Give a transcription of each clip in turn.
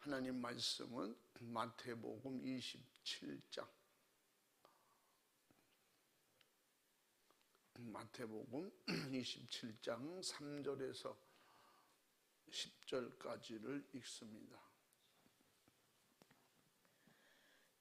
하나님 말씀은 마태복음 27장, 마태복음 27장 3절에서 10절까지를 읽습니다.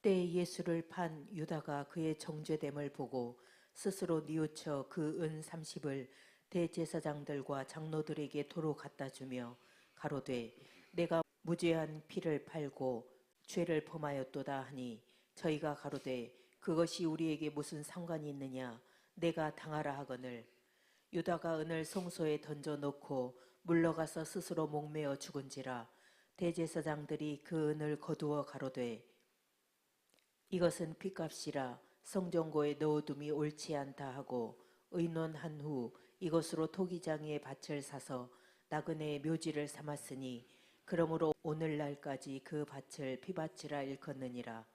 때에 예수를 판 유다가 그의 정죄됨을 보고 스스로 뉘우쳐 그 은 30을 대제사장들과 장로들에게 도로 갖다 주며 가로되 내가 무죄한 피를 팔고 죄를 범하였도다 하니 저희가 가로되 그것이 우리에게 무슨 상관이 있느냐, 내가 당하라 하거늘. 유다가 은을 성소에 던져 놓고 물러가서 스스로 목매어 죽은지라 대제사장들이 그 은을 거두어 가로되 이것은 핏값이라 성전고에 넣어둠이 옳지 않다 하고 의논한 후 이것으로 토기장이의 밭을 사서 나그네의 묘지를 삼았으니 그러므로 오늘날까지 그 밭을 피밭이라 일컫느니라.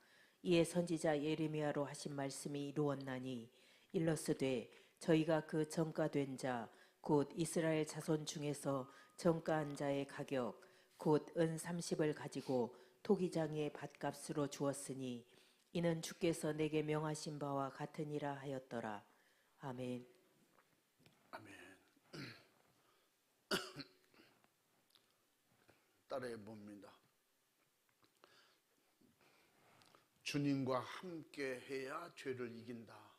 이에 선지자 예레미야로 하신 말씀이 이루었나니 일러스되 저희가 그 정가된 자 곧 이스라엘 자손 중에서 정가한 자의 가격 곧 은 30을 가지고 토기장이의 밭값으로 주었으니 이는 주께서 내게 명하신 바와 같으니라 하였더라. 아멘. 아멘. 따라해 봅니다. 주님과 함께 해야 죄를 이긴다.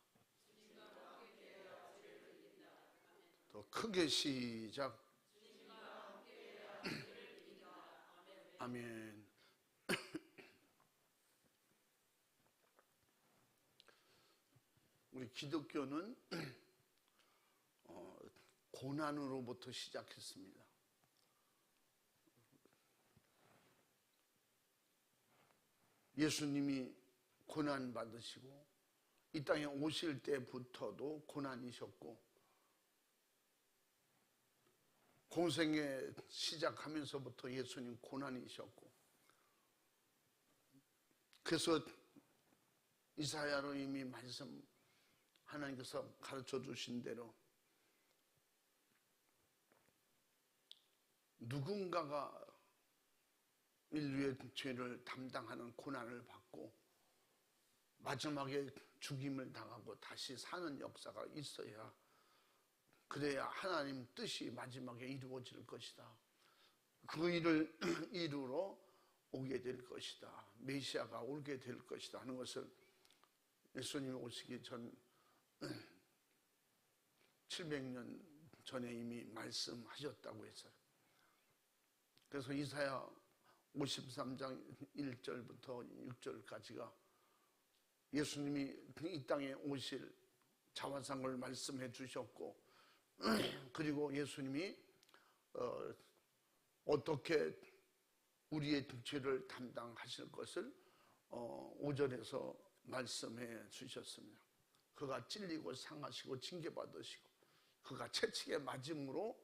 더 크게 시작. 아멘. 우리 기독교는 고난으로부터 시작했습니다. 예수님이 고난 받으시고 이 땅에 오실 때부터도 고난이셨고 공생애 시작하면서부터 예수님 고난이셨고, 그래서 이사야로 이미 말씀 하나님께서 가르쳐 주신 대로 누군가가 인류의 죄를 담당하는 고난을 받고 마지막에 죽임을 당하고 다시 사는 역사가 있어야, 그래야 하나님 뜻이 마지막에 이루어질 것이다. 그 일을 이루러 오게 될 것이다. 메시아가 오게 될 것이다 하는 것을 예수님이 오시기 전 700년 전에 이미 말씀하셨다고 했어요. 그래서 이사야 53장 1절부터 6절까지가 예수님이 이 땅에 오실 자화상을 말씀해 주셨고, 그리고 예수님이 어떻게 우리의 죄를 담당하실 것을 5절에서 말씀해 주셨습니다. 그가 찔리고 상하시고 징계받으시고 그가 채찍에 맞음으로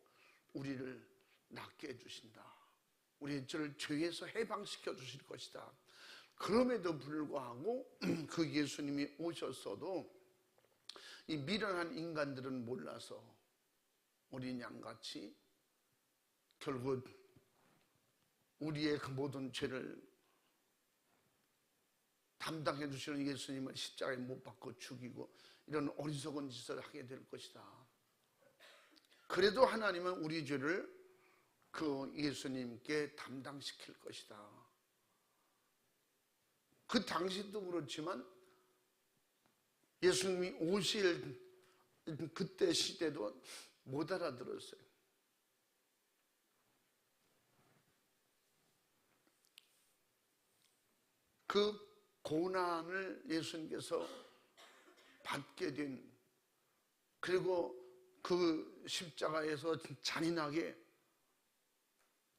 우리를 낫게 해주신다. 우리의 죄에서 해방시켜 주실 것이다. 그럼에도 불구하고 그 예수님이 오셨어도 이 미련한 인간들은 몰라서 어린 양같이 결국 우리의 그 모든 죄를 담당해 주시는 예수님을 십자가에 못 박고 죽이고 이런 어리석은 짓을 하게 될 것이다. 그래도 하나님은 우리 죄를 그 예수님께 담당시킬 것이다. 그 당시도 그렇지만 예수님이 오실 그때 시대도 못 알아들었어요. 그 고난을 예수님께서 받게 된, 그리고 그 십자가에서 잔인하게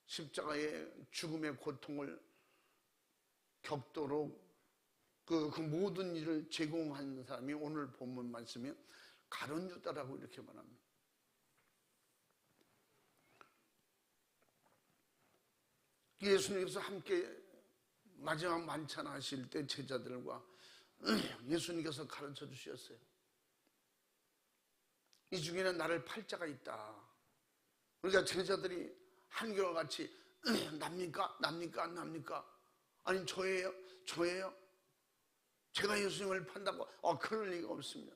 십자가의 죽음의 고통을 겪도록 그 모든 일을 제공한 사람이 오늘 본문 말씀에 가룟 유다라고 이렇게 말합니다. 예수님께서 함께 마지막 만찬 하실 때 제자들과 예수님께서 가르쳐 주셨어요. 이 중에는 나를 팔 자가 있다. 그러니까 제자들이 한결같이 납니까? 납니까? 안 납니까? 아니 저예요? 저예요? 제가 예수님을 판다고? 그럴 리가 없습니다.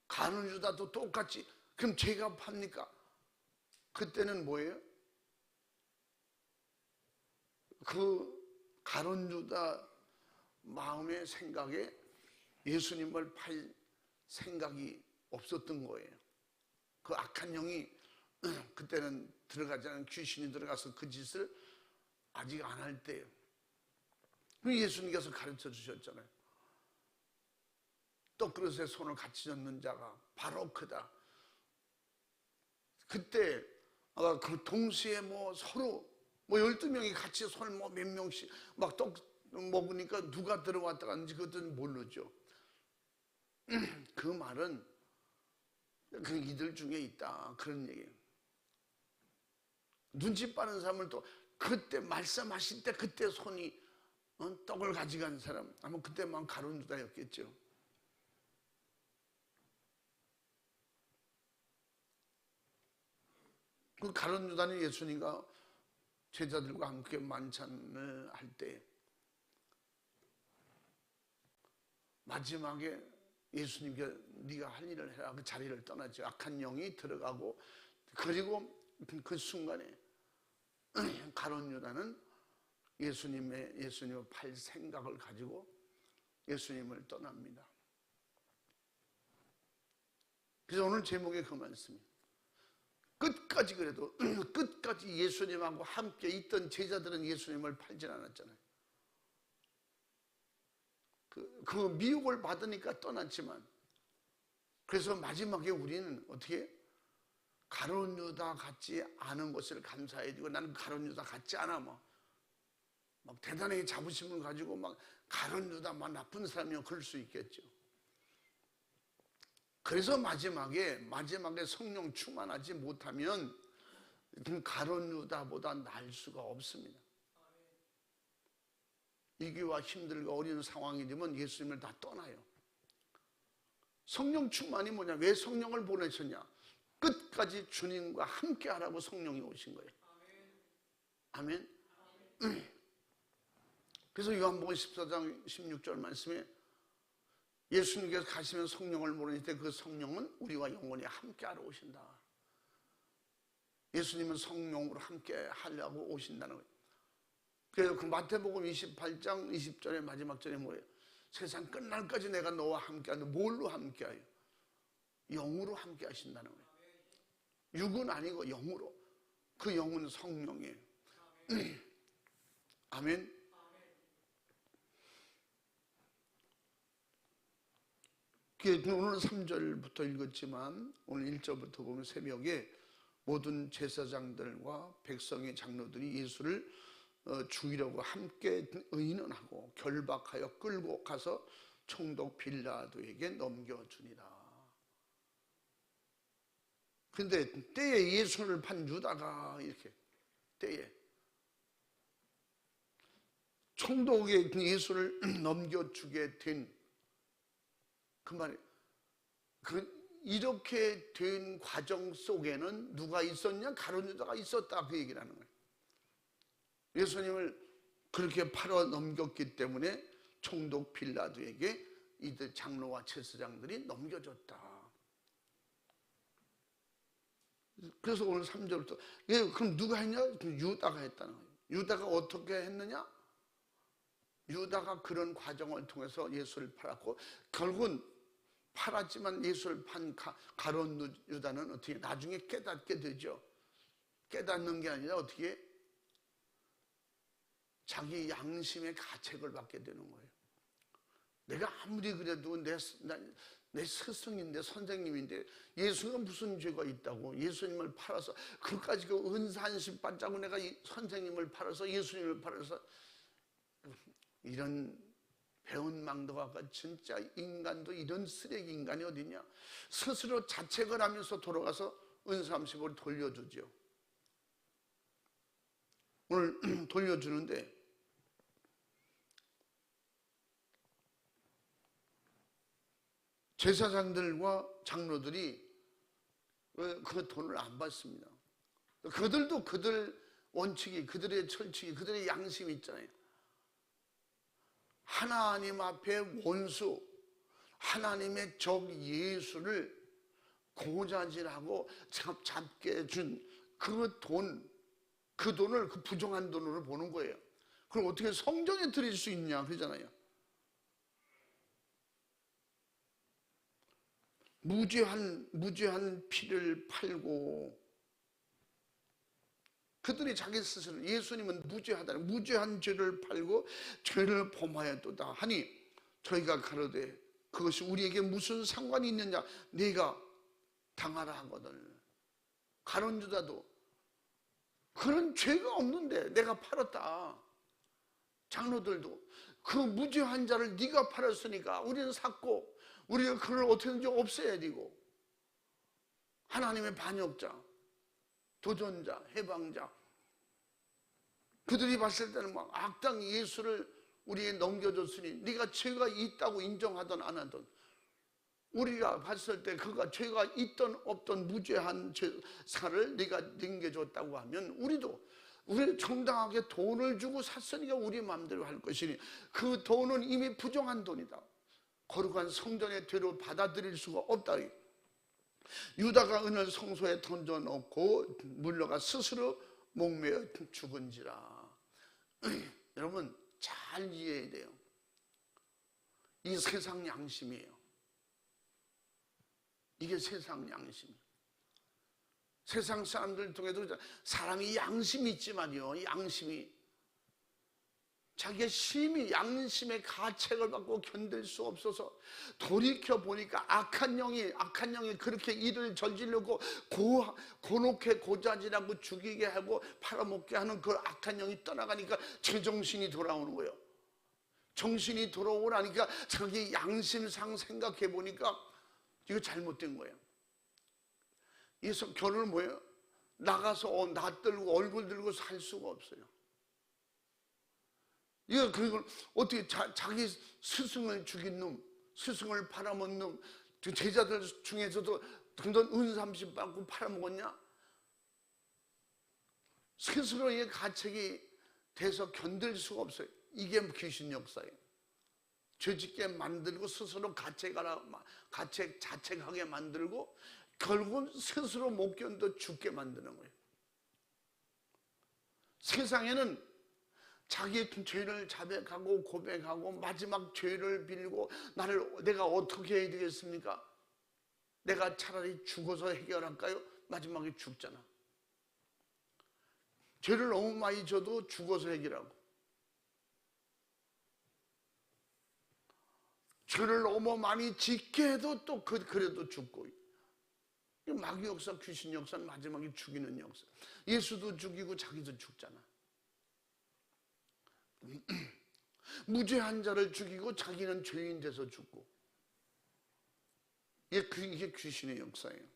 가룟 유다도 똑같이. 그럼 제가 팝니까? 그때는 뭐예요? 그 가룟 유다 마음의 생각에 예수님을 팔 생각이 없었던 거예요. 그 악한 영이 그때는 들어가지 않은 귀신이 들어가서 그 짓을 아직 안 할 때예요. 예수님께서 가르쳐 주셨잖아요. 떡그릇에 손을 같이 젓는 자가 바로 그다. 그때 그 동시에 서로 12명이 같이 손을 몇 명씩 막 떡 먹으니까 누가 들어왔다 갔는지 그것은 모르죠. 그 말은 그 이들 중에 있다 그런 얘기예요. 눈치 빠른 사람을 또 그때 말씀하실 때 그때 손이 떡을 가져간 사람 아마 그때만 가룟 유다였겠죠. 그 가룟 유다는 예수님과 제자들과 함께 만찬을 할 때 마지막에 예수님께 네가 할 일을 해라 그 자리를 떠나죠. 악한 영이 들어가고 그리고 그 순간에 가룟 유다는 예수님을 팔 생각을 가지고 예수님을 떠납니다. 그래서 오늘 제목에 그 말씀이에요. 끝까지 그래도 끝까지 예수님하고 함께 있던 제자들은 예수님을 팔진 않았잖아요. 그 미혹을 받으니까 떠났지만 그래서 마지막에 우리는 어떻게 가룟 유다 같지 않은 것을 감사해야 되고 나는 가룟 유다 같지 않아 막 대단하게 자부심을 가지고 막 가룟 유다만 나쁜 사람이면 그럴 수 있겠죠. 그래서 마지막에 성령 충만하지 못하면 가룟 유다보다 나을 수가 없습니다. 위기와 힘들고 어려운 상황이 되면 예수님을 다 떠나요. 성령 충만이 뭐냐? 왜 성령을 보내셨냐? 끝까지 주님과 함께 하라고 성령이 오신 거예요. 아멘. 그래서 요한복음 14장 16절 말씀에 예수님께서 가시면 성령을 보내실 때 그 성령은 우리와 영원히 함께 하러 오신다. 예수님은 성령으로 함께 하려고 오신다는 거예요. 그래서 그 마태복음 28장 20절의 마지막 절에 뭐예요? 세상 끝날까지 내가 너와 함께하는데 뭘로 함께해요? 영으로 함께 하신다는 거예요. 육은 아니고 영으로. 그 영은 성령이에요. 아멘. 오늘 3절부터 읽었지만 오늘 1절부터 보면 새벽에 모든 제사장들과 백성의 장로들이 예수를 죽이려고 함께 의논하고 결박하여 끌고 가서 총독 빌라도에게 넘겨주니라. 그런데 때에 예수를 판 유다가 이렇게 때에 총독에 예수를 넘겨주게 된 그 말이 이렇게 된 과정 속에는 누가 있었냐? 가룟 유다가 있었다 그 얘기를 하는 거예요. 예수님을 그렇게 팔아 넘겼기 때문에 총독 빌라도에게 이들 장로와 제사장들이 넘겨줬다. 그래서 오늘 3절부터 그럼 누가 했냐? 유다가 했다는 거예요. 유다가 어떻게 했느냐? 유다가 그런 과정을 통해서 예수를 팔았고 결국은 팔았지만 예수를 판 가룟 유다는 어떻게 나중에 깨닫게 되죠. 깨닫는 게 아니라 어떻게 자기 양심의 가책을 받게 되는 거예요. 내가 아무리 그래도 내 스승인데 선생님인데 예수가 무슨 죄가 있다고 예수님을 팔아서 그까지 그 은사 한씩 받자고 내가 선생님을 팔아서 예수님을 팔아서 이런 배은망덕과 같은 진짜 인간도 이런 쓰레기 인간이 어디냐? 스스로 자책을 하면서 돌아가서 은사 30을 돌려주죠. 오늘 돌려주는데 제사장들과 장로들이 그 돈을 안 받습니다. 그들도 그들 원칙이, 그들의 철칙이, 그들의 양심이 있잖아요. 하나님 앞에 원수, 하나님의 적 예수를 고자질하고 잡게 해준 그 돈을 그 부정한 돈으로 보는 거예요. 그럼 어떻게 성전에 드릴 수 있냐 그러잖아요. 무죄한 피를 팔고, 그들이 자기 스스로, 예수님은 무죄한 죄를 팔고 죄를 범하였도다 하니 저희가 가로되 그것이 우리에게 무슨 상관이 있느냐, 네가 당하라 하거든. 가룟 유다도 그런 죄가 없는데 내가 팔았다. 장로들도 그 무죄한 자를 네가 팔았으니까 우리는 샀고 우리가 그걸 어떻게든지 없애야 되고, 하나님의 반역자, 도전자, 해방자, 그들이 봤을 때는 막 악당 예수를 우리에게 넘겨줬으니 네가 죄가 있다고 인정하든 안 하든, 우리가 봤을 때 그가 죄가 있던 없던 무죄한 사를 네가 넘겨줬다고 하면 우리 정당하게 돈을 주고 샀으니까 우리 마음대로 할 것이니 그 돈은 이미 부정한 돈이다. 거룩한 성전의 죄로 받아들일 수가 없다. 유다가 은을 성소에 던져놓고 물러가 스스로 목매어 죽은지라. 여러분 잘 이해해야 돼요. 이 세상 양심이에요. 이게 세상 양심이에요. 세상 사람들 통해도 사람이 양심이 있지만요, 양심이 자기의 심히 양심의 가책을 받고 견딜 수 없어서 돌이켜 보니까 악한 영이 그렇게 일을 저지르고 고놓게 고자질하고 죽이게 하고 팔아먹게 하는 그 악한 영이 떠나가니까 제정신이 돌아오는 거예요. 정신이 돌아오라니까 자기 양심상 생각해 보니까 이거 잘못된 거예요. 그래서 결론은 뭐예요? 나가서 나 들고 얼굴 들고 살 수가 없어요. 이거 그걸 어떻게 자기 스승을 죽인 놈, 스승을 팔아먹은 놈, 제자들 중에서도 돈 은30 받고 팔아먹었냐? 스스로의 가책이 돼서 견딜 수가 없어요. 이게 귀신 역사예요. 죄짓게 만들고 스스로 자책하게 만들고 결국은 스스로 못 견뎌 죽게 만드는 거예요. 세상에는 자기의 죄를 자백하고 고백하고 마지막 죄를 빌고 내가 어떻게 해야 되겠습니까? 내가 차라리 죽어서 해결할까요? 마지막에 죽잖아. 죄를 너무 많이 져도 죽어서 해결하고, 죄를 너무 많이 짓게 해도 또 그래도 죽고. 마귀 역사, 귀신 역사는 마지막에 죽이는 역사. 예수도 죽이고 자기도 죽잖아. 무죄한 자를 죽이고 자기는 죄인 돼서 죽고. 이게 귀신의 역사예요.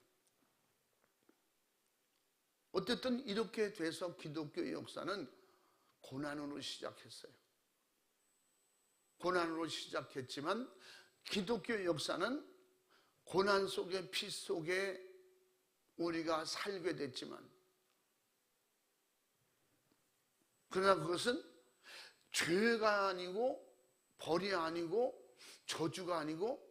어쨌든 이렇게 돼서 기독교의 역사는 고난으로 시작했어요. 고난으로 시작했지만 기독교의 역사는 고난 속에 피 속에 우리가 살게 됐지만, 그러나 그것은 죄가 아니고 벌이 아니고 저주가 아니고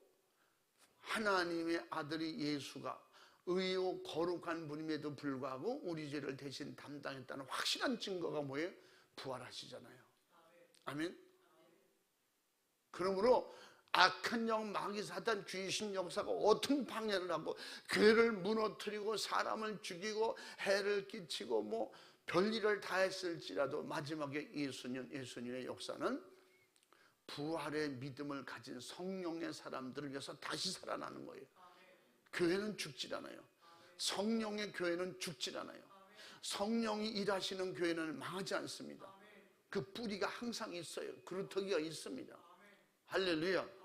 하나님의 아들이 예수가 의요 거룩한 분임에도 불구하고 우리 죄를 대신 담당했다는 확실한 증거가 뭐예요? 부활하시잖아요. 아멘. 그러므로 악한 영, 마귀, 사탄, 귀신 역사가 어떤 방해를 하고 교회를 무너뜨리고 사람을 죽이고 해를 끼치고 뭐 별일을 다 했을지라도 마지막에 예수님의 역사는 부활의 믿음을 가진 성령의 사람들을 위해서 다시 살아나는 거예요. 교회는 죽질 않아요. 성령의 교회는 죽질 않아요. 성령이 일하시는 교회는 망하지 않습니다. 그 뿌리가 항상 있어요. 그루터기가 있습니다. 할렐루야.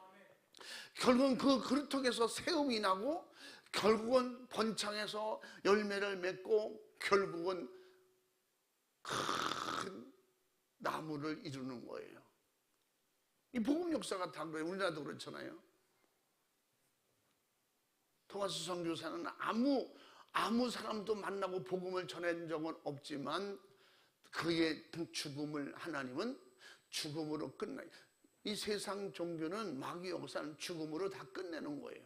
결국은 그 그루터기에서 세움이 나고 결국은 번창해서 열매를 맺고 결국은 큰 나무를 이루는 거예요. 이 복음 역사가 다 그래요. 우리나라도 그렇잖아요. 토마스 선교사는 아무 사람도 만나고 복음을 전한 적은 없지만 그의 죽음을 하나님은 죽음으로 끝나. 이 세상 종교는 마귀 역사는 죽음으로 다 끝내는 거예요.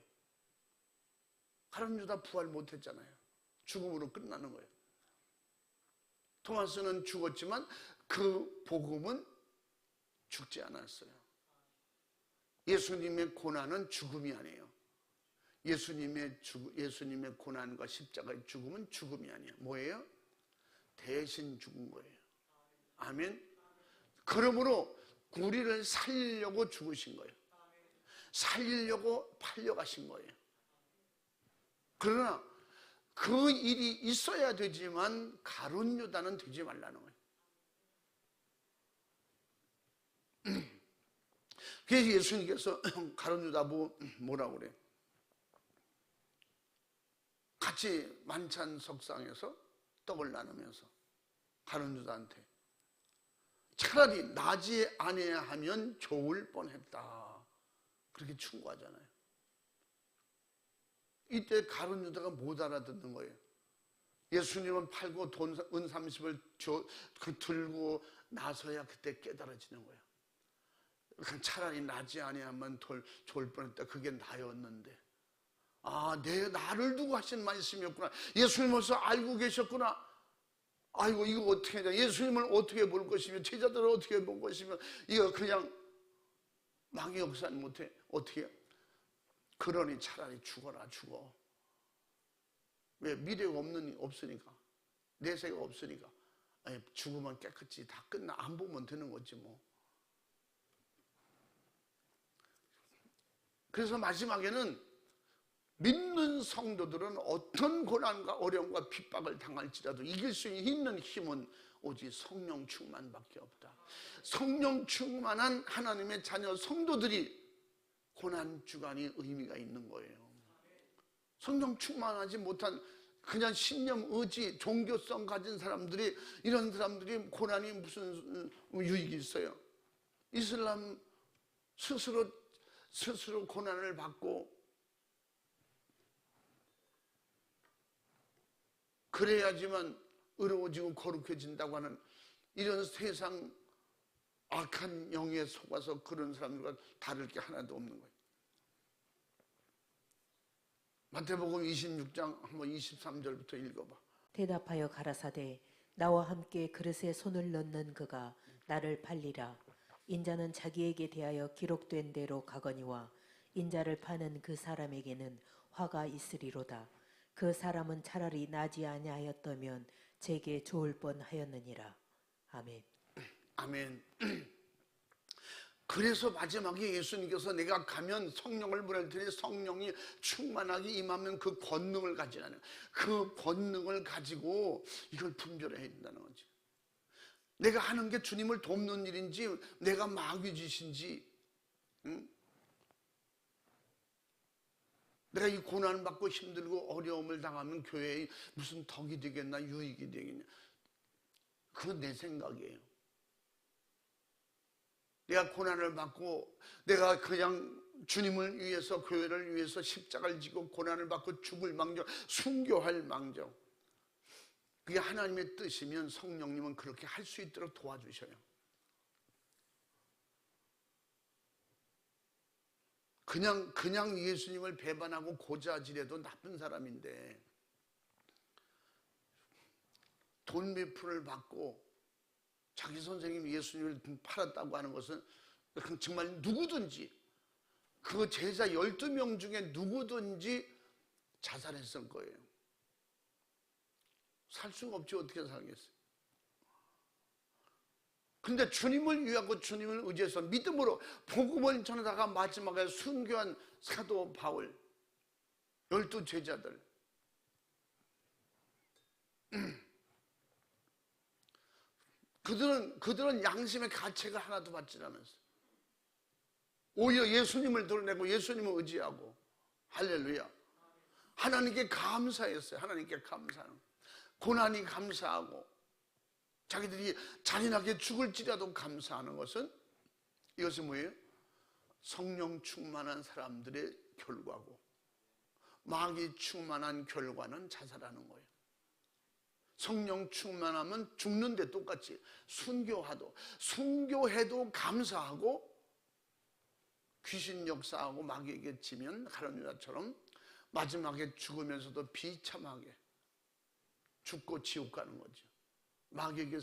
가룟 유다 부활 못했잖아요. 죽음으로 끝나는 거예요. 토마스는 죽었지만 그 복음은 죽지 않았어요. 예수님의 고난은 죽음이 아니에요. 예수님의 고난과 십자가의 죽음은 죽음이 아니에요. 뭐예요? 대신 죽은 거예요. 아멘. 그러므로 우리를 살리려고 죽으신 거예요. 살리려고 팔려가신 거예요. 그러나 그 일이 있어야 되지만 가룟 유다는 되지 말라는 거예요. 그래서 예수님께서 가룟 유다 뭐라고 그래요? 같이 만찬 석상에서 떡을 나누면서 가룟 유다한테 차라리 나지 아니하면 좋을 뻔했다, 그렇게 충고하잖아요. 이때 가룟 유다가 못 알아듣는 거예요. 예수님은 팔고 돈 은 30을 들고 나서야 그때 깨달아지는 거예요. 차라리 나지 아니하면 좋을 뻔했다, 그게 나였는데. 아, 나를 두고 하신 말씀이었구나. 예수님 벌써 알고 계셨구나. 아이고, 이거 어떻게 하냐. 예수님을 어떻게 볼 것이며 제자들을 어떻게 볼 것이며, 이거 그냥 마귀 역사는 못해. 어떻게 해? 그러니 차라리 죽어라. 죽어. 왜? 미래가 없으니까, 내세가 없으니까. 아니, 죽으면 깨끗이 다 끝나. 안 보면 되는 거지 뭐. 그래서 마지막에는 믿는 성도들은 어떤 고난과 어려움과 핍박을 당할지라도 이길 수 있는 힘은 오직 성령 충만밖에 없다. 성령 충만한 하나님의 자녀 성도들이 고난 주간이 의미가 있는 거예요. 성령 충만하지 못한 그냥 신념, 의지, 종교성 가진 사람들이, 이런 사람들이 고난이 무슨 유익이 있어요? 이슬람 스스로 고난을 받고 그래야지만 의로워지고 거룩해진다고 하는 이런 세상 악한 영에 속아서 그런 사람들과 다를 게 하나도 없는 거예요. 마태복음 26장 한번 23절부터 읽어봐. 대답하여 가라사대 나와 함께 그릇에 손을 넣는 그가 나를 팔리라. 인자는 자기에게 대하여 기록된 대로 가거니와 인자를 파는 그 사람에게는 화가 있으리로다. 그 사람은 차라리 나지 아니하였다면 제게 좋을 뻔하였느니라. 아멘. 아멘. 그래서 마지막에 예수님께서 내가 가면 성령을 보낼 테니 성령이 충만하게 임하면 그 권능을 가지라는, 그 권능을 가지고 이걸 분별해야 된다는 거지. 내가 하는 게 주님을 돕는 일인지 내가 마귀 짓인지, 응? 내가 이 고난을 받고 힘들고 어려움을 당하면 교회에 무슨 덕이 되겠나 유익이 되겠냐, 그건 내 생각이에요. 내가 고난을 받고 내가 그냥 주님을 위해서, 교회를 위해서 십자가를 지고 고난을 받고 죽을 망정, 순교할 망정, 그게 하나님의 뜻이면 성령님은 그렇게 할 수 있도록 도와주셔요. 그냥 예수님을 배반하고 고자질해도 나쁜 사람인데 돈 몇 푼을 받고 자기 선생님 예수님을 팔았다고 하는 것은 정말 누구든지, 그 제자 12명 중에 누구든지 자살했을 거예요. 살 수가 없지, 어떻게 살겠어요? 근데 주님을 위하고 주님을 의지해서 믿음으로 복음을 전하다가 마지막에 순교한 사도 바울, 12 제자들, 그들은 양심의 가책을 하나도 받지 않았어요. 오히려 예수님을 드러내고 예수님을 의지하고, 할렐루야, 하나님께 감사했어요. 하나님께 감사하는, 고난이 감사하고 자기들이 잔인하게 죽을지라도 감사하는 것은, 이것은 뭐예요? 성령 충만한 사람들의 결과고, 마귀 충만한 결과는 자살하는 거예요. 성령 충만하면 죽는데 똑같이 순교해도 감사하고 귀신 역사하고 마귀에게 지면 가룟 유다처럼 마지막에 죽으면서도 비참하게 죽고 지옥 가는 거죠. 마귀에게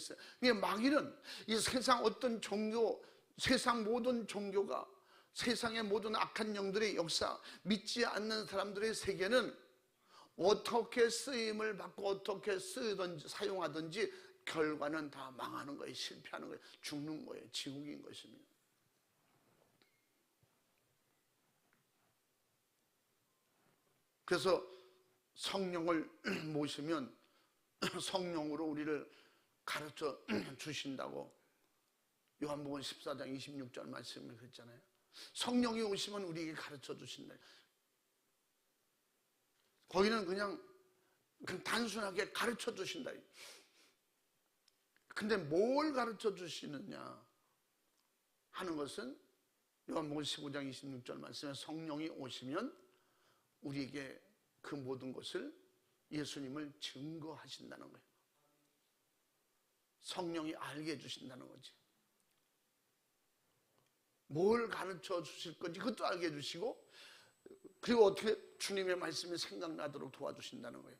마귀는 이 세상 어떤 종교, 세상 모든 종교가, 세상의 모든 악한 영들의 역사, 믿지 않는 사람들의 세계는 어떻게 쓰임을 받고 어떻게 쓰든지 사용하든지 결과는 다 망하는 거예요. 실패하는 거예요. 죽는 거예요. 지옥인 것입니다. 그래서 성령을 모시면 성령으로 우리를 가르쳐 주신다고 요한복음 14장 26절 말씀을 그랬잖아요. 성령이 오시면 우리에게 가르쳐 주신다. 거기는 그냥 단순하게 가르쳐 주신다. 근데 뭘 가르쳐 주시느냐 하는 것은 요한복음 15장 26절 말씀에 성령이 오시면 우리에게 그 모든 것을 예수님을 증거하신다는 거예요. 성령이 알게 해주신다는 거지. 뭘 가르쳐 주실 건지 그것도 알게 해주시고, 그리고 어떻게 주님의 말씀이 생각나도록 도와주신다는 거예요.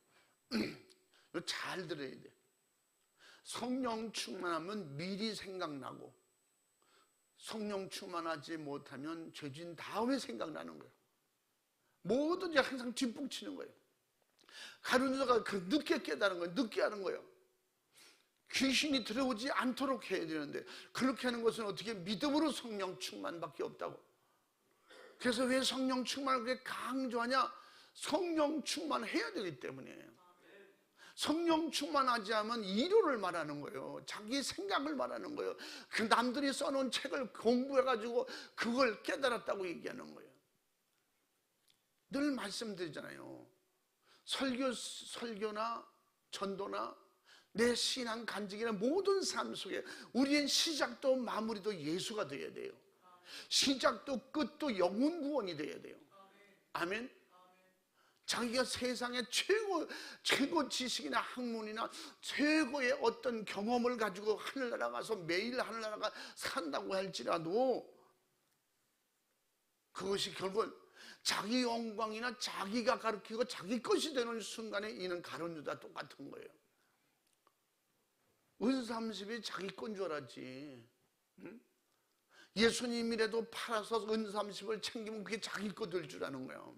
이거 잘 들어야 돼. 성령 충만하면 미리 생각나고, 성령 충만하지 못하면 죄진 다음에 생각나는 거예요. 뭐든지 항상 뒷북치는 거예요. 가룟 유다가 늦게 깨달은 거예요. 늦게 하는 거예요. 귀신이 들어오지 않도록 해야 되는데, 그렇게 하는 것은 어떻게 믿음으로 성령 충만밖에 없다고. 그래서 왜 성령 충만을 그렇게 강조하냐? 성령 충만해야 되기 때문이에요. 성령 충만하지 않으면 이론을 말하는 거예요. 자기 생각을 말하는 거예요. 그 남들이 써놓은 책을 공부해가지고 그걸 깨달았다고 얘기하는 거예요. 늘 말씀드리잖아요. 설교나 전도나 내 신앙 간증이나 모든 삶 속에 우리의 시작도 마무리도 예수가 되어야 돼요. 시작도 끝도 영혼 구원이 되어야 돼요. 아멘. 자기가 세상의 최고 지식이나 학문이나 최고의 어떤 경험을 가지고 하늘나라 가서 매일 하늘나라가 산다고 할지라도 그것이 결국은 자기 영광이나 자기가 가르치고 자기 것이 되는 순간에 이는 가룟 유다 똑같은 거예요. 은30이 자기 건 줄 알았지. 응? 예수님이라도 팔아서 은30을 챙기면 그게 자기 거 될 줄 아는 거예요.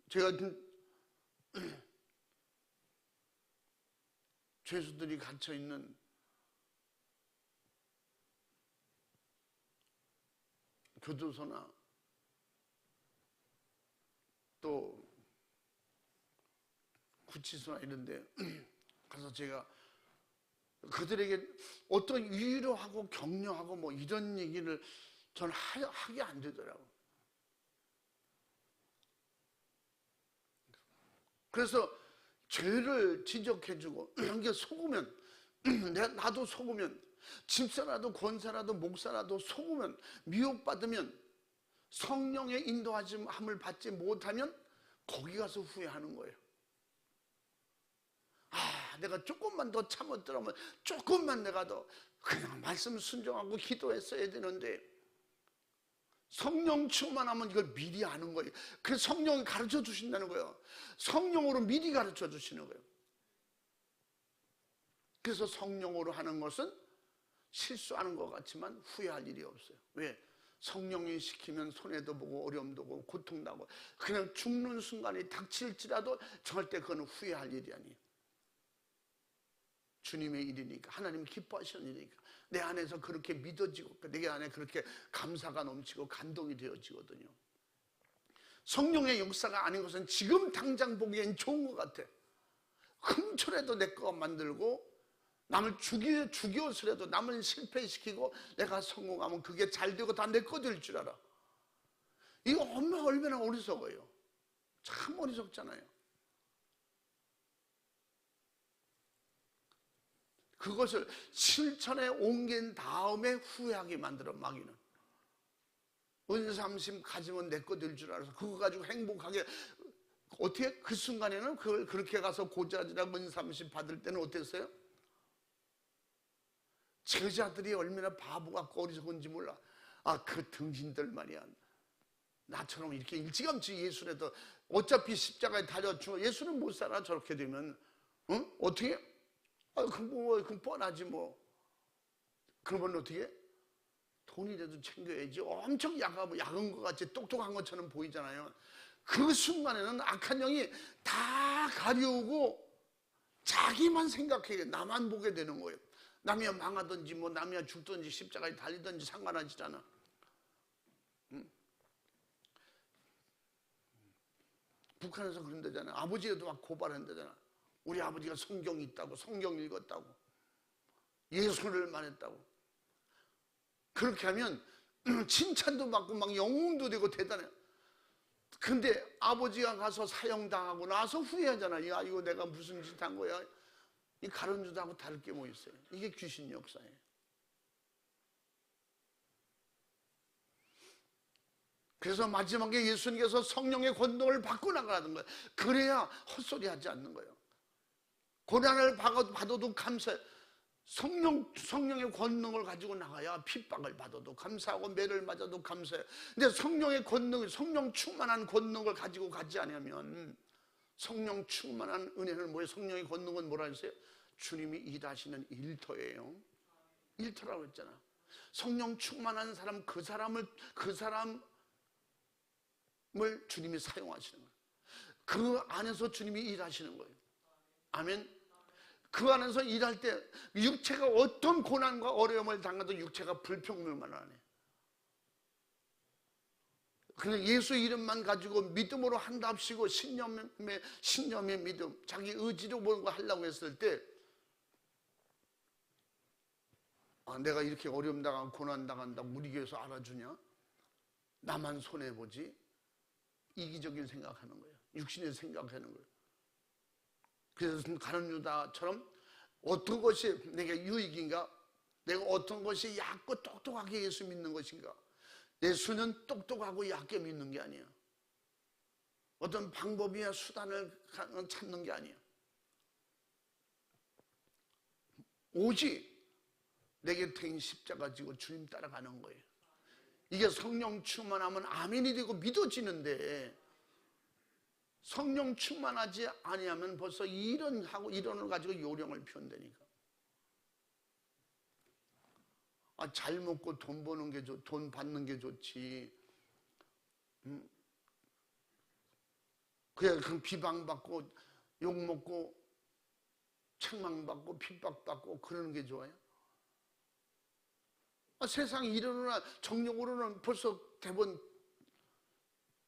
제가 죄수들이 갇혀있는 교도소나 또 구치소나 이런데 가서 제가 그들에게 어떤 위로하고 격려하고 뭐 이런 얘기를 전 하게 안 되더라고. 그래서 죄를 지적해주고 이게 속으면 나도 속으면 집사라도 권사라도 목사라도 속으면 미혹받으면 성령의 인도하심을 받지 못하면 거기 가서 후회하는 거예요. 아, 내가 조금만 더 참았더라면 조금만 내가 더 그냥 말씀 순종하고 기도했어야 되는데, 성령 충만하면 이걸 미리 아는 거예요. 그래서 성령이 가르쳐 주신다는 거예요. 성령으로 미리 가르쳐 주시는 거예요. 그래서 성령으로 하는 것은 실수하는 것 같지만 후회할 일이 없어요. 왜? 성령이 시키면 손해도 보고 어려움도 보고 고통도 하고 그냥 죽는 순간이 닥칠지라도 절대 그건 후회할 일이 아니에요. 주님의 일이니까, 하나님 기뻐하시는 일이니까 내 안에서 그렇게 믿어지고 내 안에 그렇게 감사가 넘치고 감동이 되어지거든요. 성령의 역사가 아닌 것은 지금 당장 보기엔 좋은 것 같아. 흠초라도 내 거 만들고 남을 죽여서라도 남을 실패시키고 내가 성공하면 그게 잘 되고 다 내 거 될 줄 알아. 이거 얼마나 어리석어요. 참 어리석잖아요. 그것을 실천에 옮긴 다음에 후회하게 만들어. 마귀는 은30 가지면 내 거 될 줄 알아서 그거 가지고 행복하게 어떻게 그 순간에는 그걸 그렇게 가서 고자지랑 은 30 받을 때는 어땠어요? 제자들이 얼마나 바보 같고 어리석은지 몰라. 아, 그 등신들 말이야. 나처럼 이렇게 일찌감치 예수라도 어차피 십자가에 달려 죽어. 예수는 못 살아 저렇게 되면. 응? 어떻게? 아, 그럼 뻔하지 뭐. 그러면 어떻게? 돈이라도 챙겨야지. 엄청 약한 것 같이 똑똑한 것처럼 보이잖아요. 그 순간에는 악한 영이 다 가려우고 자기만 생각해. 나만 보게 되는 거예요. 남이야 망하든지 뭐 남이야 죽든지 십자가에 달리든지 상관하지 않아. 응? 북한에서 그런다잖아. 아버지에도 막 고발한다잖아. 우리 아버지가 성경이 있다고, 성경 읽었다고, 예수를 만했다고. 그렇게 하면 칭찬도 받고 막 영웅도 되고 대단해. 근데 아버지가 가서 사형당하고 나서 후회하잖아. 야, 이거 내가 무슨 짓 한 거야. 이 가론유다하고 다를 게 뭐 있어요. 이게 귀신 역사예요. 그래서 마지막에 예수님께서 성령의 권능을 받고 나가는 거예요. 그래야 헛소리 하지 않는 거예요. 고난을 받아도 감사해. 성령의 권능을 가지고 나가야 핍박을 받아도 감사하고 매를 맞아도 감사해요. 근데 성령의 권능, 성령 충만한 권능을 가지고 가지 않으면, 성령 충만한 은혜는 뭐예요? 성령의 권능은 뭐라 했어요? 주님이 일하시는 일터예요. 일터라고 했잖아. 성령 충만한 사람, 그 사람을 주님이 사용하시는 거예요. 그 안에서 주님이 일하시는 거예요. 아멘. 그 안에서 일할 때 육체가 어떤 고난과 어려움을 당해도 육체가 불평물만 하네. 그냥 예수 이름만 가지고 믿음으로 한답시고 신념의 믿음, 자기 의지로 뭔가 하려고 했을 때, 아, 내가 이렇게 어려움 당하고 고난 당한다 우리 교회에서 알아주냐? 나만 손해보지? 이기적인 생각하는 거예요. 육신의 생각하는 거예요. 그래서 가룟 유다처럼 어떤 것이 내게 유익인가? 내가 어떤 것이 얕고 똑똑하게 예수 믿는 것인가? 예수는 똑똑하고 얕게 믿는 게 아니야. 어떤 방법이나 수단을 찾는 게 아니야. 오직 내게 태인 십자가 지고 주님 따라가는 거예요. 이게 성령 충만하면 아멘이 되고 믿어지는데, 성령 충만하지 아니하면 벌써 이론을 가지고 요령을 피운다니까. 아, 잘 먹고 돈 버는 게 돈 받는 게 좋지. 그냥 비방받고 욕먹고 책망받고 핍박받고 그러는 게 좋아요? 아, 세상 이론으로나 정력으로는 벌써 대부분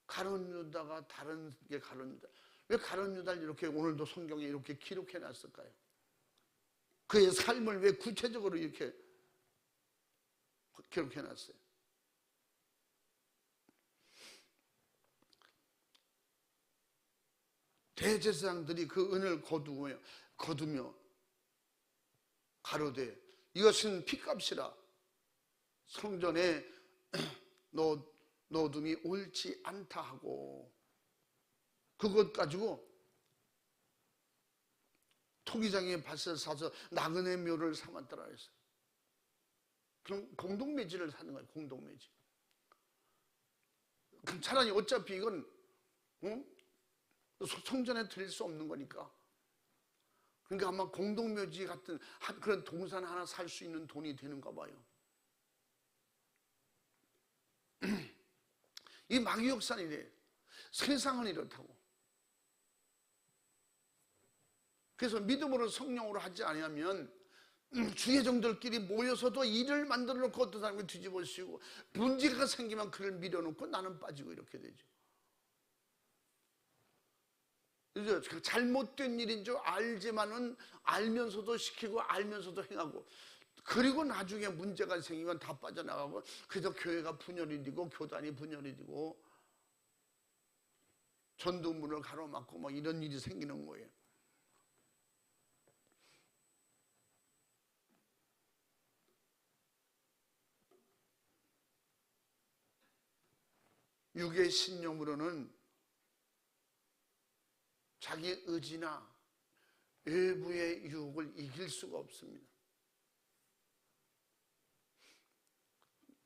가룟 유다가 다른 게 가룟 유다. 왜 가룟 유다를 이렇게 오늘도 성경에 이렇게 기록해 놨을까요? 그의 삶을 왜 구체적으로 이렇게 기록해 놨어요? 대제사장들이 그 은을 거두며 가로되 이것은 핏값이라 성전에 넣어둠이 옳지 않다 하고, 그것 가지고 토기장의 밭을 사서 나그네 묘를 삼았더라 했어요. 그럼 공동묘지를 사는 거예요. 공동묘지. 그럼 차라리 어차피 이건 성전에 드릴 수 없는 거니까, 그러니까 아마 공동묘지 같은 그런 동산 하나 살 수 있는 돈이 되는가 봐요. 이 마귀 역사는 이래. 세상은 이렇다고. 그래서 믿음으로 성령으로 하지 아니하면 주의종들끼리 모여서도 일을 만들어 놓고 어떤 사람이 뒤집어 씌우고, 문제가 생기면 그를 밀어놓고 나는 빠지고 이렇게 되죠. 그래서 잘못된 일인 줄 알지만은 알면서도 시키고 알면서도 행하고, 그리고 나중에 문제가 생기면 다 빠져나가고, 그래서 교회가 분열이 되고 교단이 분열이 되고 전도문을 가로막고 뭐 이런 일이 생기는 거예요. 육의 신념으로는 자기 의지나 외부의 유혹을 이길 수가 없습니다.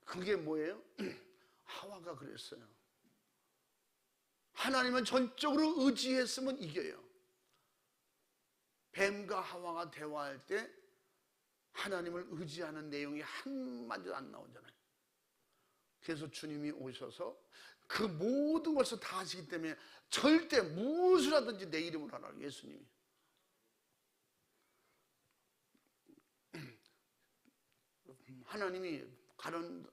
그게 뭐예요? 하와가 그랬어요. 하나님은 전적으로 의지했으면 이겨요. 뱀과 하와가 대화할 때 하나님을 의지하는 내용이 한마디도 안 나오잖아요. 그래서 주님이 오셔서 그 모든 것을 다 하시기 때문에 절대 무엇이라든지 내 이름으로 하라고 예수님이. 하나님이 가는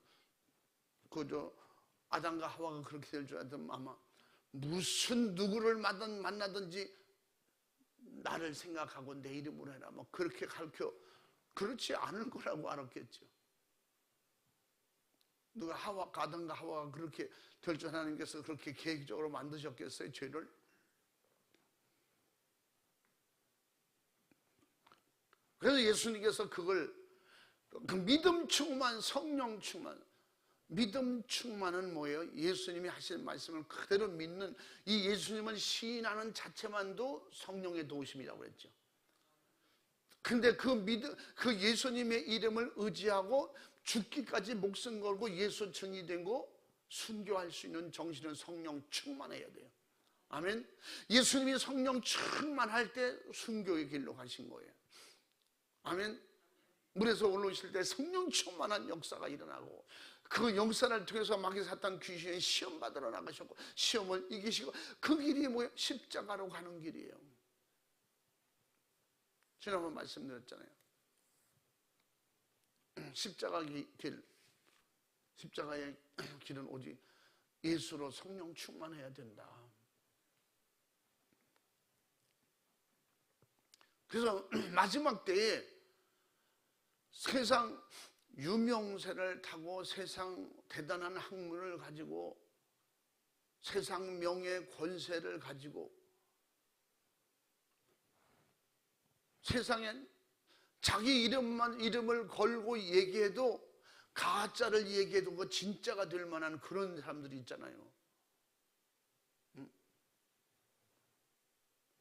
아담과 하와가 그렇게 될 줄 알았더니 아마 무슨 누구를 만나든지 나를 생각하고 내 이름으로 해라 뭐 그렇게 가르쳐 그렇지 않을 거라고 알았겠죠. 누가 아담과 하와가 그렇게 될 줄 하나님께서 그렇게 계획적으로 만드셨겠어요, 죄를? 그래서 예수님께서 그걸 그 믿음 충만, 성령 충만, 믿음 충만은 뭐예요? 예수님이 하신 말씀을 그대로 믿는 이 예수님을 시인하는 자체만도 성령의 도우심이라고 그랬죠. 근데 그 예수님의 이름을 의지하고 죽기까지 목숨 걸고 예수 증인된 거 순교할 수 있는 정신은 성령 충만해야 돼요. 아멘. 예수님이 성령 충만할 때 순교의 길로 가신 거예요. 아멘. 물에서 올라오실 때 성령 충만한 역사가 일어나고 그 역사를 통해서 마귀 사탄 귀신의 시험 받으러 나가셨고 시험을 이기시고 그 길이 뭐예요? 십자가로 가는 길이에요. 지난번 말씀드렸잖아요. 십자가의 길은 오직 예수로 성령 충만해야 된다. 그래서 마지막 때에 세상 유명세를 타고 세상 대단한 학문을 가지고 세상 명예 권세를 가지고 세상엔 자기 이름을 걸고 얘기해도 가짜를 얘기해도 그 진짜가 될 만한 그런 사람들이 있잖아요.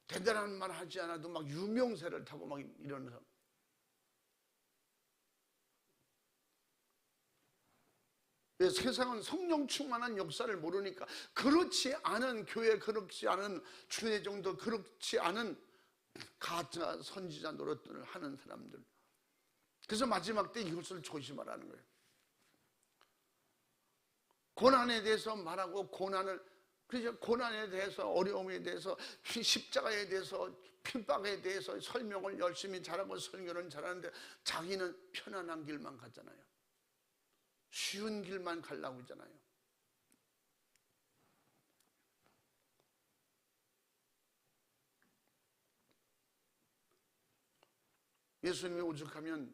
대단한 말 하지 않아도 막 유명세를 타고 막 이러는 사람. 세상은 성령 충만한 역사를 모르니까 그렇지 않은 교회, 그렇지 않은 주의 정도, 그렇지 않은 가짜 선지자 노릇들을 하는 사람들. 그래서 마지막 때 이것을 조심하라는 거예요. 고난에 대해서 말하고 그래서 고난에 대해서 어려움에 대해서 십자가에 대해서 핍박에 대해서 설명을 열심히 잘하고 설교는 잘하는데 자기는 편안한 길만 갔잖아요. 쉬운 길만 가려고 하잖아요. 예수님이 오죽하면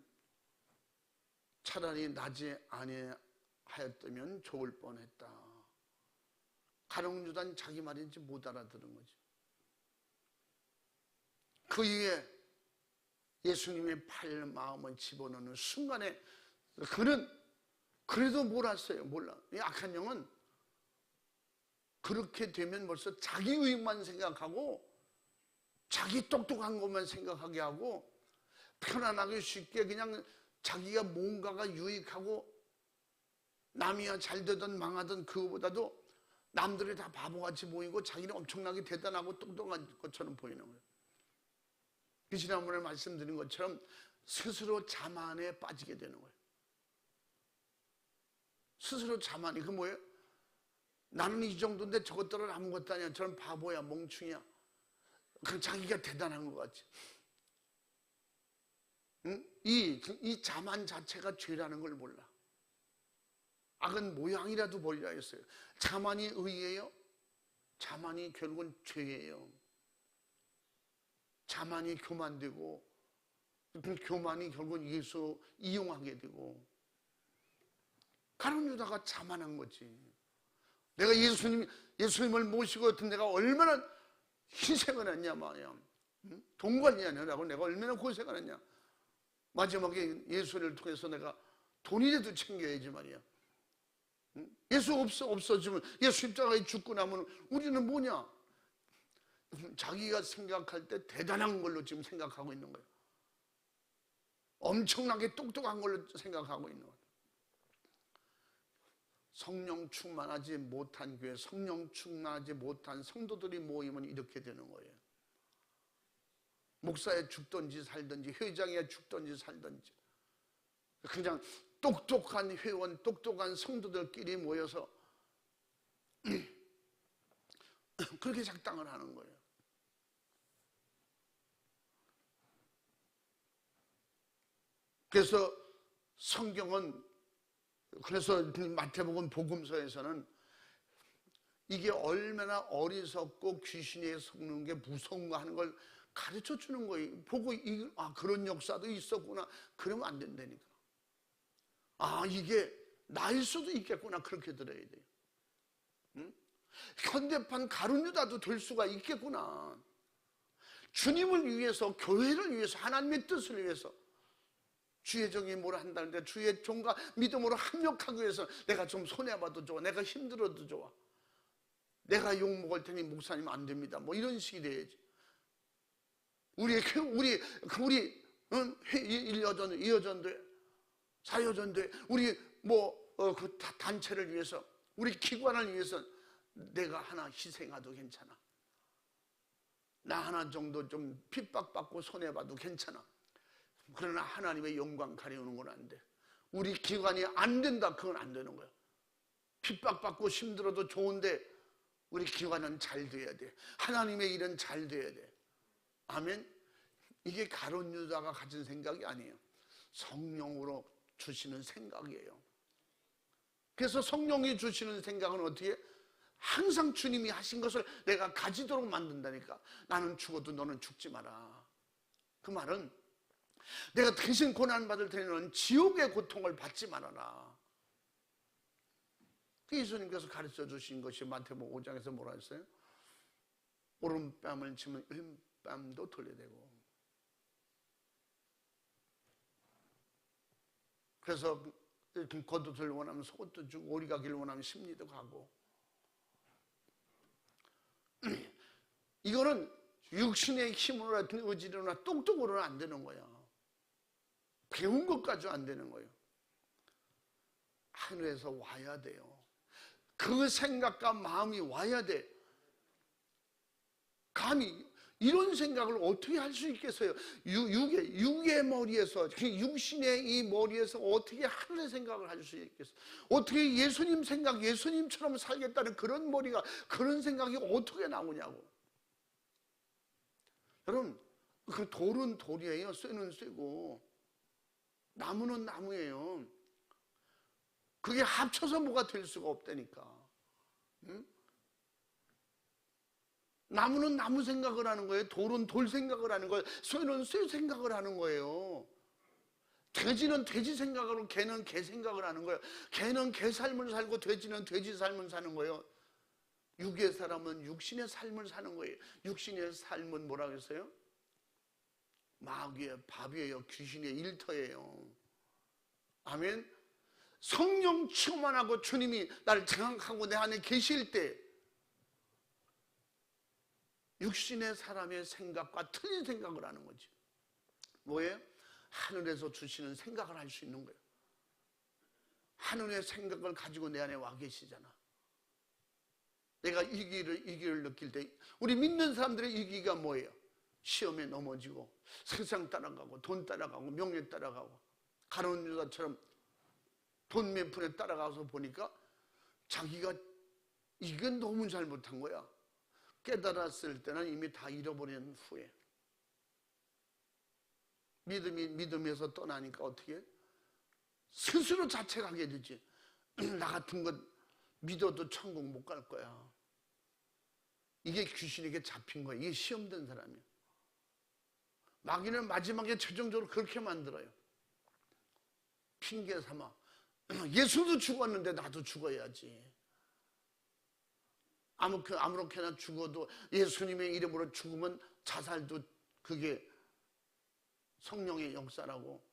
차라리 나지 아니하였다면 좋을 뻔했다. 가룟유다는 자기 말인지 못 알아들은 거죠. 그 이후에 예수님의 팔 마음을 집어넣는 순간에 그는 그래도 몰랐어요. 몰라. 이 악한 영은 그렇게 되면 벌써 자기 의익만 생각하고 자기 똑똑한 것만 생각하게 하고 편안하게 쉽게 그냥 자기가 뭔가가 유익하고 남이야 잘 되든 망하든 그거보다도 남들이 다 바보같이 보이고 자기는 엄청나게 대단하고 똑똑한 것처럼 보이는 거예요. 지난번에 말씀드린 것처럼 스스로 자만에 빠지게 되는 거예요. 스스로 자만이 그 뭐예요? 나는 이 정도인데 저것들은 아무것도 아니야. 저는 바보야, 멍충이야. 그냥 자기가 대단한 것 같지. 응? 이 자만 자체가 죄라는 걸 몰라. 악은 모양이라도 벌려야 했어요. 자만이 의예요? 자만이 결국은 죄예요. 자만이 교만되고 그 교만이 결국은 예수 이용하게 되고 가룟유다가 자만한 거지. 내가 예수님을 모시고 어떤 내가 얼마나 희생을 했냐 말이야. 돈 관리 하느라고 내가 얼마나 고생을 했냐. 마지막에 예수를 통해서 내가 돈이라도 챙겨야지 말이야. 예수 없어지면 예수 십자가에 죽고 나면 우리는 뭐냐? 자기가 생각할 때 대단한 걸로 지금 생각하고 있는 거예요. 엄청나게 똑똑한 걸로 생각하고 있는 거예요. 성령 충만하지 못한 교회, 성령 충만하지 못한 성도들이 모이면 이렇게 되는 거예요. 목사에 죽든지 살든지, 회장에 죽든지 살든지, 그냥 똑똑한 회원, 똑똑한 성도들끼리 모여서 그렇게 작당을 하는 거예요. 그래서 성경은, 그래서 마태복음 복음서에서는 이게 얼마나 어리석고 귀신에 속는 게 무서운가 하는 걸 가르쳐 주는 거예요. 보고 그런 역사도 있었구나. 그러면 안 된다니까. 이게 나일 수도 있겠구나. 그렇게 들어야 돼요. 응? 현대판 가룟유다도 될 수가 있겠구나. 주님을 위해서, 교회를 위해서, 하나님의 뜻을 위해서, 주의 종이 뭘 한다는데 주의 종과 믿음으로 합력하기 위해서 내가 좀 손해봐도 좋아, 내가 힘들어도 좋아, 내가 욕먹을 테니 목사님 안 됩니다, 뭐 이런 식이 돼야지. 우리 1여전, 2여전대, 4여전대, 우리 그 단체를 위해서, 우리 기관을 위해서 내가 하나 희생해도 괜찮아. 나 하나 정도 좀 핍박받고 손해봐도 괜찮아. 그러나 하나님의 영광 가려우는 건 안 돼. 우리 기관이 안 된다, 그건 안 되는 거야. 핍박받고 힘들어도 좋은데 우리 기관은 잘 돼야 돼. 하나님의 일은 잘 돼야 돼. 아멘. 이게 가룟 유다가 가진 생각이 아니에요. 성령으로 주시는 생각이에요. 그래서 성령이 주시는 생각은 어떻게? 항상 주님이 하신 것을 내가 가지도록 만든다니까. 나는 죽어도 너는 죽지 마라. 그 말은 내가 대신 고난받을 테니 너는 지옥의 고통을 받지 말아라. 그 예수님께서 가르쳐 주신 것이 마태복음 5장에서 뭐라 했어요? 오른뺨을 치면 왼뺨도 돌려대고. 그래서 겉옷을 원하면 속옷도 주고, 오리 가기를 원하면 심리도 가고. 이거는 육신의 힘으로나 의지로나 똑똑으로는 안 되는 거야. 배운 것까지 안 되는 거예요. 하늘에서 와야 돼요. 그 생각과 마음이 와야 돼. 감히 이런 생각을 어떻게 할 수 있겠어요? 육의 머리에서, 육신의 이 머리에서 어떻게 하늘의 생각을 할 수 있겠어요? 어떻게 예수님 생각, 예수님처럼 살겠다는 그런 머리가, 그런 생각이 어떻게 나오냐고. 여러분, 그 돌은 돌이에요. 쇠는 쇠고, 나무는 나무예요. 그게 합쳐서 뭐가 될 수가 없다니까. 응? 나무는 나무 생각을 하는 거예요. 돌은 돌 생각을 하는 거예요. 쇠는 쇠 생각을 하는 거예요. 돼지는 돼지 생각으로, 개는 개 생각을 하는 거예요. 개는 개 삶을 살고 돼지는 돼지 삶을 사는 거예요. 육의 사람은 육신의 삶을 사는 거예요. 육신의 삶은 뭐라고 했어요? 마귀의 밥이에요. 귀신의 일터예요. 아멘. 성령 충만하고 주님이 나를 장악하고 내 안에 계실 때 육신의 사람의 생각과 틀린 생각을 하는 거지. 뭐예요? 하늘에서 주시는 생각을 할 수 있는 거예요. 하늘의 생각을 가지고 내 안에 와 계시잖아. 내가 이기를 느낄 때, 우리 믿는 사람들의 이기가 뭐예요? 시험에 넘어지고, 세상 따라가고, 돈 따라가고, 명예 따라가고, 가룟 유다처럼 돈 몇 푼에 따라가서 보니까 자기가 이건 너무 잘못한 거야. 깨달았을 때는 이미 다 잃어버린 후에 믿음에서 떠나니까 어떻게? 스스로 자책하게 되지. 나 같은 것 믿어도 천국 못 갈 거야. 이게 귀신에게 잡힌 거야. 이게 시험된 사람이야. 마귀는 마지막에 최종적으로 그렇게 만들어요. 핑계 삼아. 예수도 죽었는데 나도 죽어야지. 아무렇게나 죽어도 예수님의 이름으로 죽으면 자살도 그게 성령의 역사라고,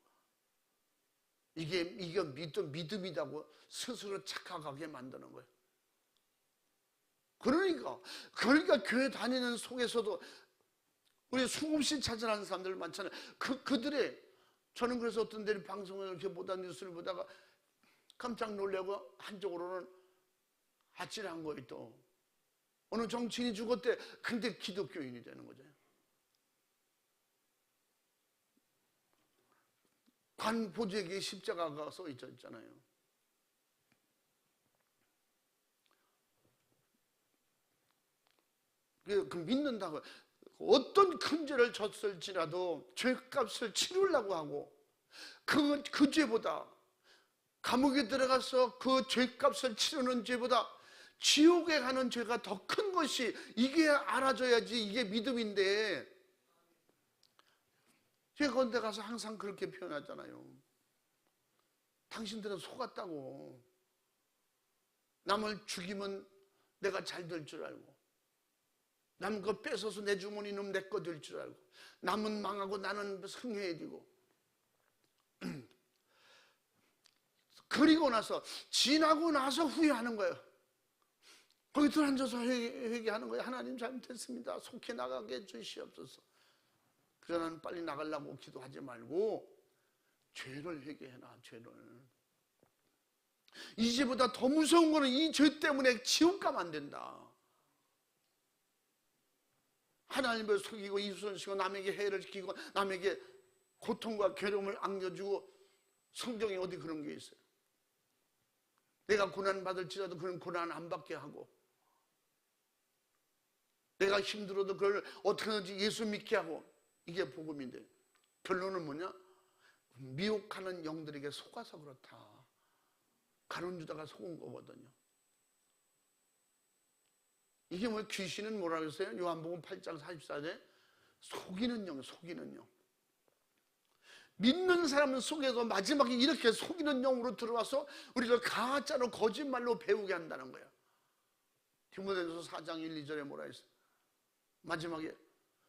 이게 믿음이라고 스스로 착각하게 만드는 거예요. 그러니까 교회 다니는 속에서도 우리 수없이 찾아가는 사람들 많잖아요. 그들의, 저는 그래서 어떤 데는 방송을 이렇게 보다 뉴스를 보다가 깜짝 놀라고 한쪽으로는 아찔한 거예요. 또 어느 정치인이 죽었대. 근데 기독교인이 되는 거죠. 관 보좌기에 십자가가 써 있잖아요. 그 믿는다고 어떤 큰 죄를 졌을지라도 죄값을 치르려고 하고 그 죄보다, 감옥에 들어가서 그 죄값을 치르는 죄보다 지옥에 가는 죄가 더 큰 것이, 이게 알아줘야지 이게 믿음인데, 제가 그런데 가서 항상 그렇게 표현하잖아요. 당신들은 속았다고. 남을 죽이면 내가 잘 될 줄 알고, 남 거 뺏어서 내 주머니 넣으면 내 거 될 줄 알고, 남은 망하고 나는 승리해지고. 그리고 나서, 지나고 나서 후회하는 거예요. 거기 들어앉아서 회개하는 거예요. 하나님 잘못했습니다. 속히 나가게 해주시옵소서. 그래서 나는 빨리 나가려고 기도하지 말고 죄를 회개해라. 죄를. 이 죄보다 더 무서운 거는 이 죄 때문에 지옥 가면 안 된다. 하나님을 속이고 이웃을 남에게 해를 시키고 남에게 고통과 괴로움을 안겨주고, 성경에 어디 그런 게 있어요? 내가 고난 받을지라도 그런 고난 안 받게 하고, 내가 힘들어도 그걸 어떻게든지 예수 믿게 하고, 이게 복음인데, 결론은 뭐냐? 미혹하는 영들에게 속아서 그렇다. 가룟 유다가 속은 거거든요. 이게 뭐, 귀신은 뭐라고 했어요? 요한복음 8장 44절에 속이는 영, 속이는 영. 믿는 사람은 속에서 마지막에 이렇게 속이는 영으로 들어와서 우리를 가짜로 거짓말로 배우게 한다는 거예요. 디모데전서 4장 1, 2절에 뭐라 했어요? 마지막에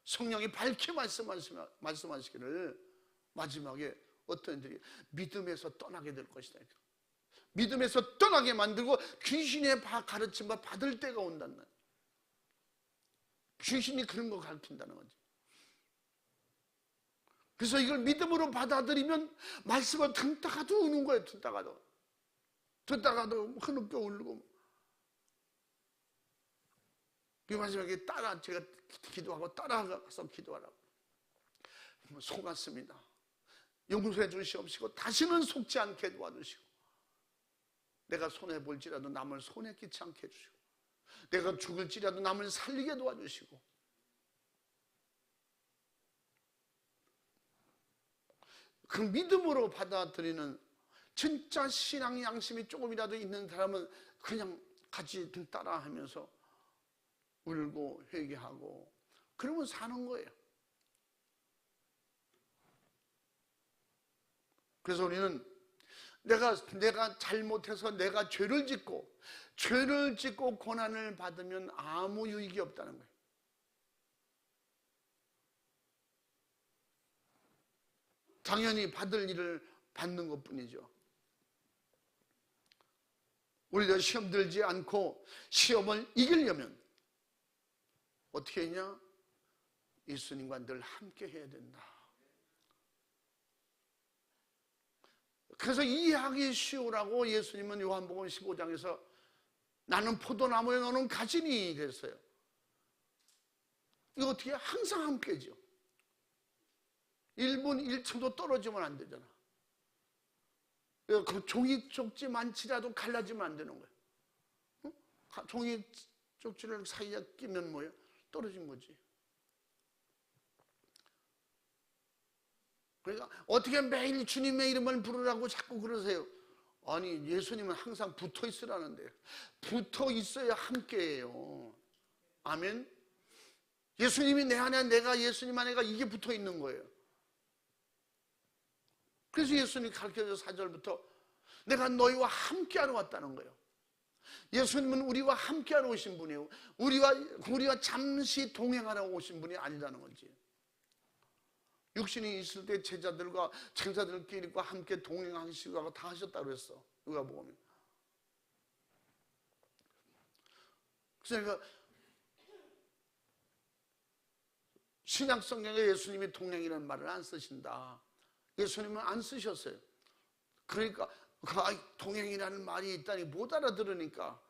성령이 밝게 말씀하시기를 마지막에 어떤 이들이 믿음에서 떠나게 될 것이다. 믿음에서 떠나게 만들고 귀신의 가르침을 받을 때가 온다는 거예요. 귀신이 그런 거 가르친다는 거지. 그래서 이걸 믿음으로 받아들이면 말씀을 듣다가도 우는 거예요. 듣다가도 흐느껴 울고. 그 마지막에 제가 기도하고 따라가서 기도하라고. 속았습니다. 용서해 주시옵시고 다시는 속지 않게 도와주시고, 내가 손해볼지라도 남을 손해 끼치 않게 해주시고, 내가 죽을지라도 남을 살리게 도와주시고, 그 믿음으로 받아들이는 진짜 신앙 양심이 조금이라도 있는 사람은 그냥 같이 따라하면서 울고 회개하고 그러면 사는 거예요. 그래서 우리는 내가 잘못해서 내가 죄를 짓고 고난을 받으면 아무 유익이 없다는 거예요. 당연히 받을 일을 받는 것뿐이죠. 우리도 시험 들지 않고 시험을 이기려면 어떻게 했냐? 예수님과 늘 함께 해야 된다. 그래서 이해하기 쉬우라고 예수님은 요한복음 15장에서 나는 포도나무에 너는 가지니 그랬어요. 이거 어떻게 항상 함께죠. 1분 1초도 떨어지면 안 되잖아. 그 종이 쪽지 많지라도 갈라지면 안 되는 거예요. 응? 종이 쪽지를 사이에 끼면 뭐예요? 떨어진 거지. 그러니까 어떻게 매일 주님의 이름을 부르라고 자꾸 그러세요? 아니, 예수님은 항상 붙어 있으라는데, 붙어 있어야 함께해요. 아멘. 예수님이 내 안에, 내가 예수님 안에가 이게 붙어 있는 거예요. 그래서 예수님이 가르쳐줘 4절부터 내가 너희와 함께하러 왔다는 거예요. 예수님은 우리와 함께하러 오신 분이에요. 우리와 잠시 동행하러 오신 분이 아니라는 거지. 육신이 있을 때 제자들과 천사들끼리과 함께 동행하시고 다 하셨다고 했어. 누가복음에. 그래서 내가 신약 성경에 예수님이 동행이라는 말을 안 쓰신다. 예수님은 안 쓰셨어요. 그러니까 동행이라는 말이 있다니 못 알아들으니까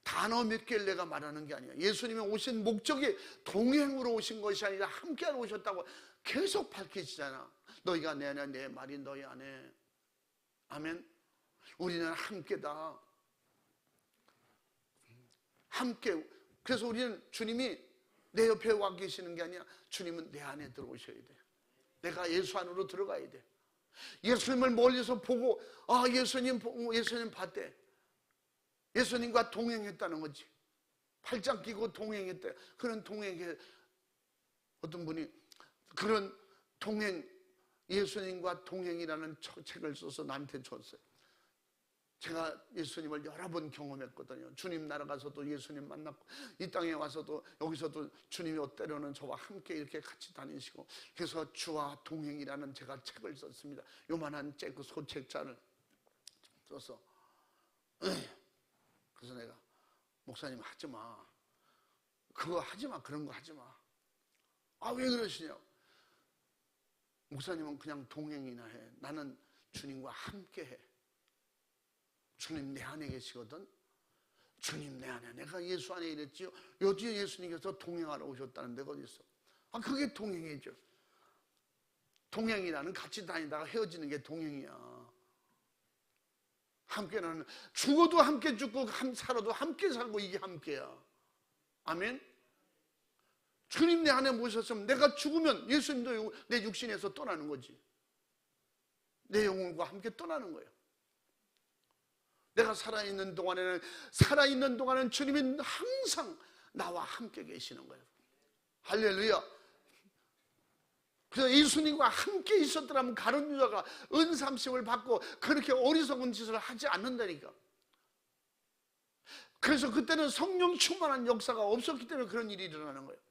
단어 몇 개를 내가 말하는 게 아니야. 예수님이 오신 목적이 동행으로 오신 것이 아니라 함께하러 오셨다고 계속 밝히시잖아. 너희가 내 안에, 내 말이 너희 안에. 아멘. 우리는 함께다. 함께. 그래서 우리는 주님이 내 옆에 와 계시는 게 아니라 주님은 내 안에 들어오셔야 돼. 내가 예수 안으로 들어가야 돼. 예수님을 멀리서 보고 예수님 봤대. 예수님과 동행했다는 거지. 팔짱 끼고 동행했대. 그런 동행에 어떤 분이 그런 동행, 예수님과 동행이라는 책을 써서 나한테 줬어요. 제가 예수님을 여러 번 경험했거든요. 주님 나라가서도 예수님 만났고 이 땅에 와서도 여기서도 주님이 때로는 저와 함께 이렇게 같이 다니시고, 그래서 주와 동행이라는 제가 책을 썼습니다. 요만한 그 소책자를 써서 그래서 내가 목사님 하지마, 그거 하지마, 그런 거 하지마. 왜 그러시냐. 목사님은 그냥 동행이나 해. 나는 주님과 함께 해. 주님 내 안에 계시거든. 주님 내 안에, 내가 예수 안에 이랬지요. 요즘 예수님께서 동행하러 오셨다는 데가 어디 있어. 그게 동행이죠. 동행이라는 같이 다니다가 헤어지는 게 동행이야. 함께라는, 죽어도 함께 죽고 살아도 함께 살고, 이게 함께야. 아멘. 주님 내 안에 모셨으면 내가 죽으면 예수님도 내 육신에서 떠나는 거지. 내 영혼과 함께 떠나는 거예요. 내가 살아있는 동안에는 주님은 항상 나와 함께 계시는 거예요. 할렐루야. 그래서 예수님과 함께 있었더라면 가룟 유다가 은삼십을 받고 그렇게 어리석은 짓을 하지 않는다니까. 그래서 그때는 성령 충만한 역사가 없었기 때문에 그런 일이 일어나는 거예요.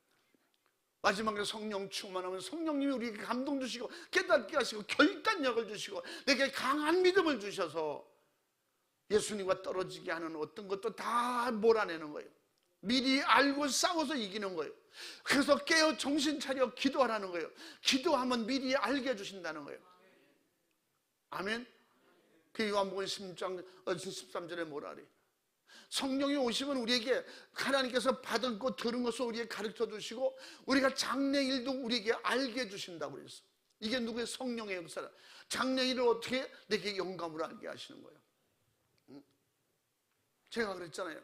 마지막에 성령 충만하면 성령님이 우리에게 감동 주시고 깨닫게 하시고 결단력을 주시고 내게 강한 믿음을 주셔서 예수님과 떨어지게 하는 어떤 것도 다 몰아내는 거예요. 미리 알고 싸워서 이기는 거예요. 그래서 깨어 정신 차려 기도하라는 거예요. 기도하면 미리 알게 해주신다는 거예요. 아멘. 그 요한복음 13절에 뭐라 그래? 성령이 오시면 우리에게 하나님께서 받은 것 들은 것을 우리에게 가르쳐 주시고 우리가 장래일도 우리에게 알게 해주신다고 그랬어. 이게 누구의? 성령의 역사라. 장래일을 어떻게? 내게 영감으로 알게 하시는 거예요. 제가 그랬잖아요.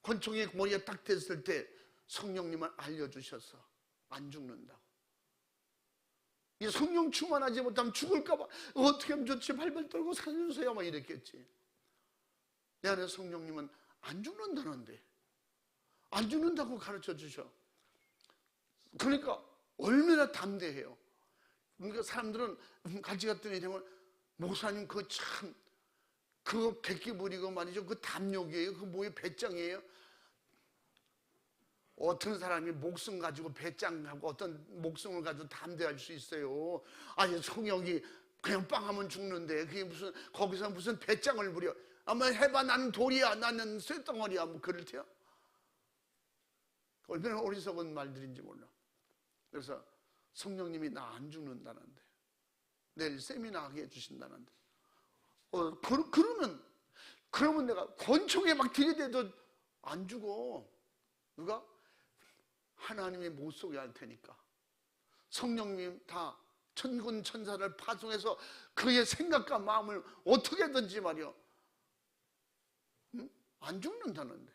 권총이 머리에 딱 됐을 때 성령님을 알려주셔서 안 죽는다고. 이 성령 충만하지 못하면 죽을까봐 어떻게 하면 좋지, 발발 떨고 살려주세요 막 이랬겠지. 내 안에 성령님은 안 죽는다는데, 안 죽는다고 가르쳐 주셔. 그러니까 얼마나 담대해요. 그러니까 사람들은 같이 갔더니 되면 목사님 그거 객기 부리고 말이죠. 그 담력이에요. 그 뭐예요? 배짱이에요. 어떤 사람이 목숨 가지고 배짱하고 어떤 목숨을 가지고 담대할 수 있어요. 성령이 그냥 빵하면 죽는데 그게 무슨, 거기서 무슨 배짱을 부려. 해봐, 나는 돌이야, 나는 쇳덩어리야, 뭐 그럴 테요. 얼마나 어리석은 말들인지 몰라. 그래서 성령님이 나 안 죽는다는데, 내일 세미나 하게 해주신다는데, 그러면 내가 권총에 막 들이대도 안 죽어. 누가? 하나님이 못 속게 할 테니까. 성령님 다 천군 천사를 파송해서 그의 생각과 마음을 어떻게든지 말이요, 안 죽는다는데.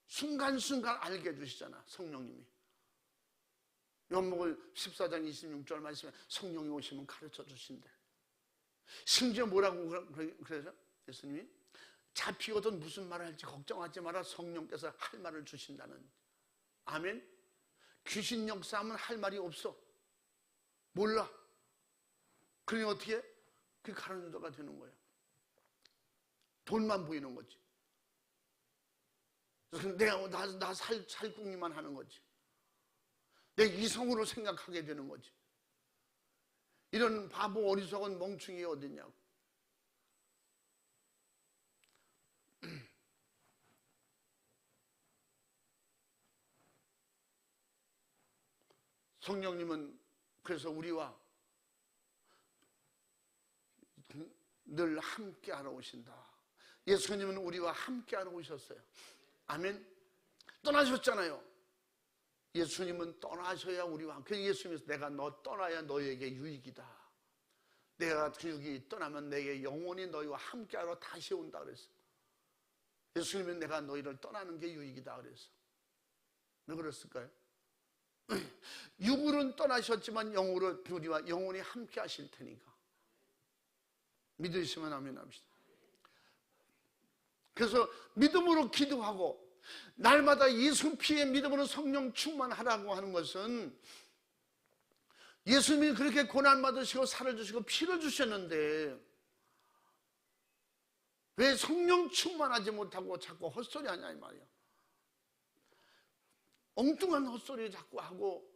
순간순간 알게 해주시잖아, 성령님이. 요한복음 14장 26절 말씀에 성령이 오시면 가르쳐 주신대. 심지어 뭐라고 그러죠? 예수님이 잡히거든 무슨 말을 할지 걱정하지 마라, 성령께서 할 말을 주신다는. 아멘. 귀신 역사하면 할 말이 없어. 몰라. 그러니 어떻게? 그게 가는 자가 되는 거예요. 돈만 보이는 거지. 내가 나 살궁리만 하는 거지. 내 이성으로 생각하게 되는 거지. 이런 바보 어리석은 멍충이 어딨냐고. 성령님은 그래서 우리와 늘 함께 하러 오신다. 예수님은 우리와 함께 하러 오셨어요. 아멘. 떠나셨잖아요. 예수님은 떠나셔야 우리와 함께. 예수님께서 내가 너 떠나야 너에게 유익이다. 내가 여기 떠나면 내게 영원히 너희와 함께하러 다시 온다 그랬어. 예수님은 내가 너희를 떠나는 게 유익이다 그랬어. 왜 그랬을까요? 육으로는 떠나셨지만 영으로 우리와 영원히 함께 하실 테니까. 믿으시면 아멘 합시다. 그래서 믿음으로 기도하고 날마다 예수 피의 믿음으로 성령 충만하라고 하는 것은 예수님이 그렇게 고난 받으시고 살을 주시고 피를 주셨는데 왜 성령 충만하지 못하고 자꾸 헛소리 하냐 이 말이야. 엉뚱한 헛소리 자꾸 하고.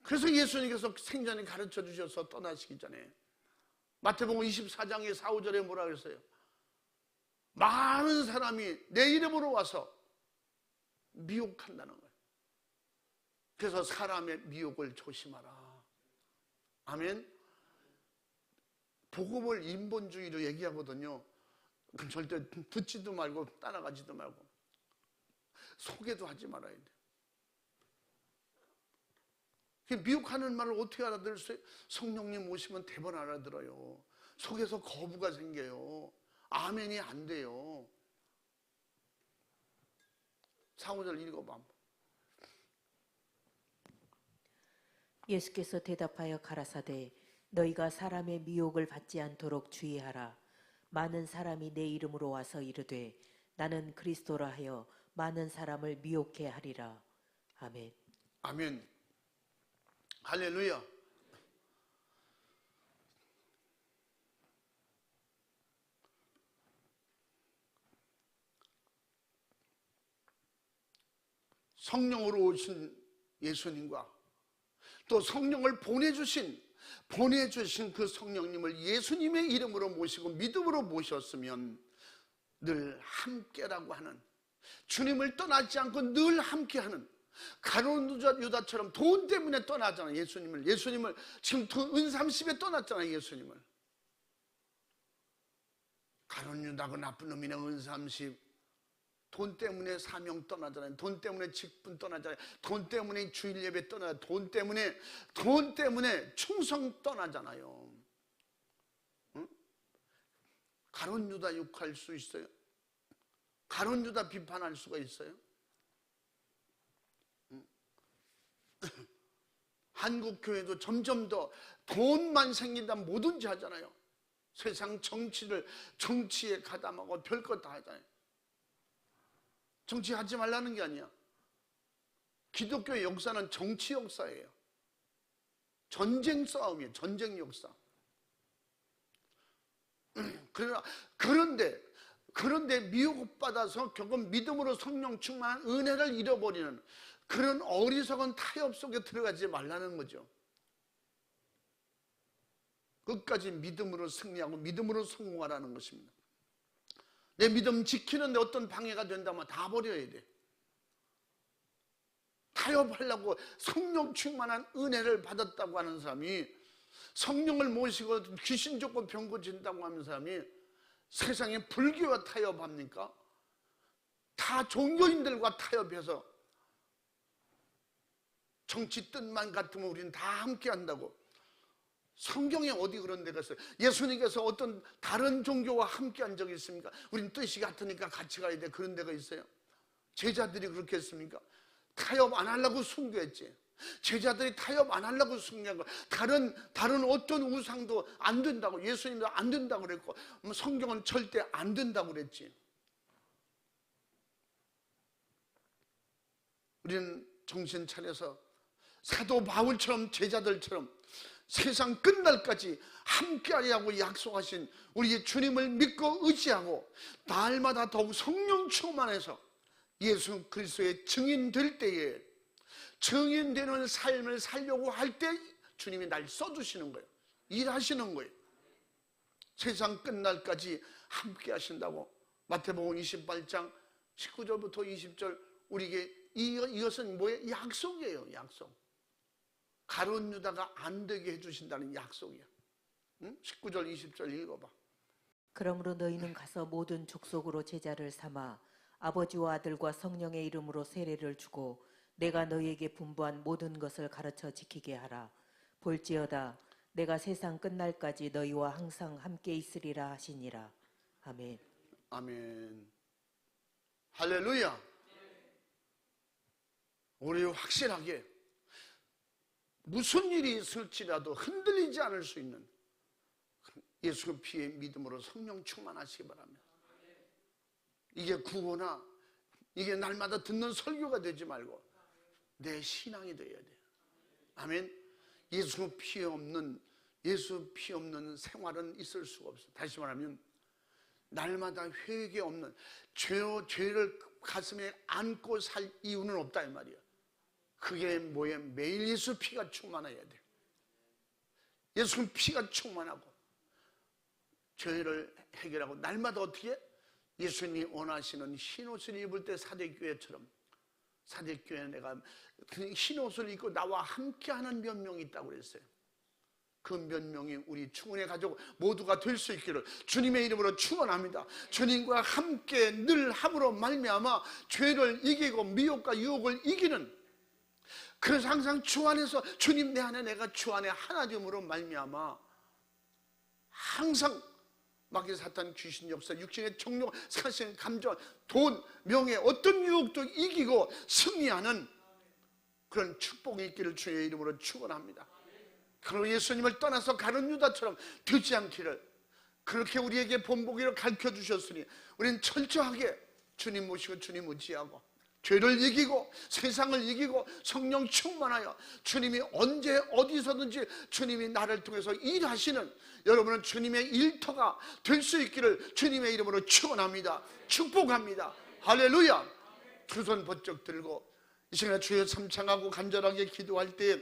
그래서 예수님께서 생전에 가르쳐 주셔서 떠나시기 전에 마태복음 24장의 4, 5절에 뭐라 그랬어요? 많은 사람이 내 이름으로 와서 미혹한다는 거예요. 그래서 사람의 미혹을 조심하라. 아멘. 복음을 인본주의로 얘기하거든요. 그럼 절대 듣지도 말고 따라가지도 말고 소개도 하지 말아야 돼. 미혹하는 말을 어떻게 알아들을 수 있어요? 성령님 오시면 대번 알아들어요. 속에서 거부가 생겨요. 아멘이 안 돼요. 4, 5절 읽어봐. 예수께서 대답하여 가라사대 너희가 사람의 미혹을 받지 않도록 주의하라. 많은 사람이 내 이름으로 와서 이르되 나는 그리스도라 하여 많은 사람을 미혹해 하리라. 아멘. 아멘. 할렐루야. 성령으로 오신 예수님과 또 성령을 보내주신 그 성령님을 예수님의 이름으로 모시고 믿음으로 모셨으면 늘 함께라고 하는, 주님을 떠나지 않고 늘 함께하는, 가룟 유다처럼 돈 때문에 떠나잖아요. 예수님을 지금 은 30에 떠났잖아요. 예수님을. 가룟 유다 그 나쁜 놈이네. 은 30 돈 때문에 사명 떠나잖아요. 돈 때문에 직분 떠나잖아요. 돈 때문에 주일 예배 떠나요. 돈 때문에 충성 떠나잖아요. 응? 가룟 유다 욕할 수 있어요? 가룟 유다 비판할 수가 있어요? 응? 한국 교회도 점점 더 돈만 생긴다면 뭐든지 하잖아요. 세상 정치에 가담하고 별것 다 하잖아요. 정치하지 말라는 게 아니야. 기독교의 역사는 정치 역사예요. 전쟁 싸움이에요. 전쟁 역사. 그런데 미혹받아서 결국 믿음으로 성령 충만한 은혜를 잃어버리는 그런 어리석은 타협 속에 들어가지 말라는 거죠. 끝까지 믿음으로 승리하고 믿음으로 성공하라는 것입니다. 내 믿음 지키는데 어떤 방해가 된다면 다 버려야 돼. 타협하려고 성령 충만한 은혜를 받았다고 하는 사람이, 성령을 모시고 귀신 쫓고 병 고친다고 하는 사람이 세상에 불교와 타협합니까? 다 종교인들과 타협해서 정치 뜻만 같으면 우리는 다 함께 한다고. 성경에 어디 그런 데가 있어요? 예수님께서 어떤 다른 종교와 함께 한 적이 있습니까? 우린 뜻이 같으니까 같이 가야 돼. 그런 데가 있어요? 제자들이 그렇게 했습니까? 타협 안 하려고 순교했지. 제자들이 타협 안 하려고 순교한 거. 다른 어떤 우상도 안 된다고, 예수님도 안 된다고 그랬고, 성경은 절대 안 된다고 그랬지. 우리는 정신 차려서 사도 바울처럼 제자들처럼 세상 끝날까지 함께하리라고 약속하신 우리의 주님을 믿고 의지하고 날마다 더욱 성령 충만해서 예수 그리스도의 증인 될 때에, 증인되는 삶을 살려고 할 때 주님이 날 써주시는 거예요. 일하시는 거예요. 세상 끝날까지 함께 하신다고 마태복음 28장 19절부터 20절 우리에게 이것은 뭐예요? 약속이에요. 약속. 가룟 유다가 안 되게 해주신다는 약속이야. 응? 19절 20절 읽어봐. 그러므로 너희는 가서 모든 족속으로 제자를 삼아 아버지와 아들과 성령의 이름으로 세례를 주고 내가 너희에게 분부한 모든 것을 가르쳐 지키게 하라. 볼지어다 내가 세상 끝날까지 너희와 항상 함께 있으리라 하시니라. 아멘. 아멘. 할렐루야. 우리 확실하게 무슨 일이 있을지라도 흔들리지 않을 수 있는 예수 피의 믿음으로 성령 충만하시기 바랍니다. 이게 구호나 이게 날마다 듣는 설교가 되지 말고 내 신앙이 되어야 돼요. 아멘. 예수 피 없는 생활은 있을 수가 없어요. 다시 말하면 날마다 회개 없는 죄를 가슴에 안고 살 이유는 없다 이 말이야. 그게 뭐예요? 매일 예수 피가 충만해야 돼. 예수 피가 충만하고 죄를 해결하고 날마다 어떻게? 예수님이 원하시는 흰옷을 입을 때 사대교회처럼 사대교회에 내가 그 흰옷을 입고 나와 함께하는 몇 명이 있다고 그랬어요. 그 몇 명이 우리 충원의 가족 모두가 될 수 있기를 주님의 이름으로 축원합니다. 주님과 함께 늘 함으로 말미암아 죄를 이기고 미혹과 유혹을 이기는, 그래서 항상 주 안에서 주님 내 안에 내가 주 안에 하나 됨으로 말미암아 항상 마귀 사탄 귀신 역사 육신의 정욕 사실 감정 돈 명예 어떤 유혹도 이기고 승리하는 그런 축복이 있기를 주의 이름으로 축원합니다. 그리고 예수님을 떠나서 가룟 유다처럼 되지 않기를 그렇게 우리에게 본보기를 가르쳐 주셨으니 우리는 철저하게 주님 모시고 주님 의지하고 죄를 이기고 세상을 이기고 성령 충만하여 주님이 언제 어디서든지 주님이 나를 통해서 일하시는 여러분은 주님의 일터가 될 수 있기를 주님의 이름으로 축원합니다. 축복합니다. 할렐루야. 두 손 번쩍 들고 이 시간에 주여 삼창하고 간절하게 기도할 때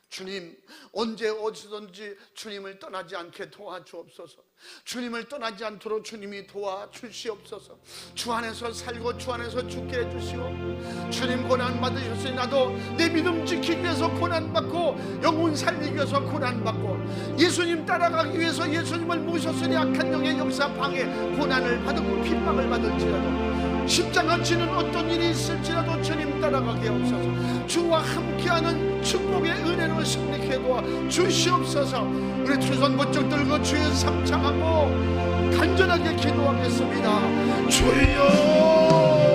주님 언제 어디서든지 주님을 떠나지 않게 도와주옵소서. 주님을 떠나지 않도록 주님이 도와주시옵소서. 주 안에서 살고 주 안에서 죽게 해주시고 주님 고난 받으셨으니 나도 내 믿음 지키기 위해서 고난받고 영혼 살리기 위해서 고난받고 예수님 따라가기 위해서 예수님을 모셨으니 악한 영의 역사 방해 고난을 받고 핍박을 받을지라도 십자가 지는 어떤 일이 있을지라도 주님 따라가게 하옵소서. 주와 함께하는 축복의 은혜로 승리케 도와 주시옵소서. 우리 두 손 번쩍 들고 주의 삼창하고 간절하게 기도하겠습니다. 주여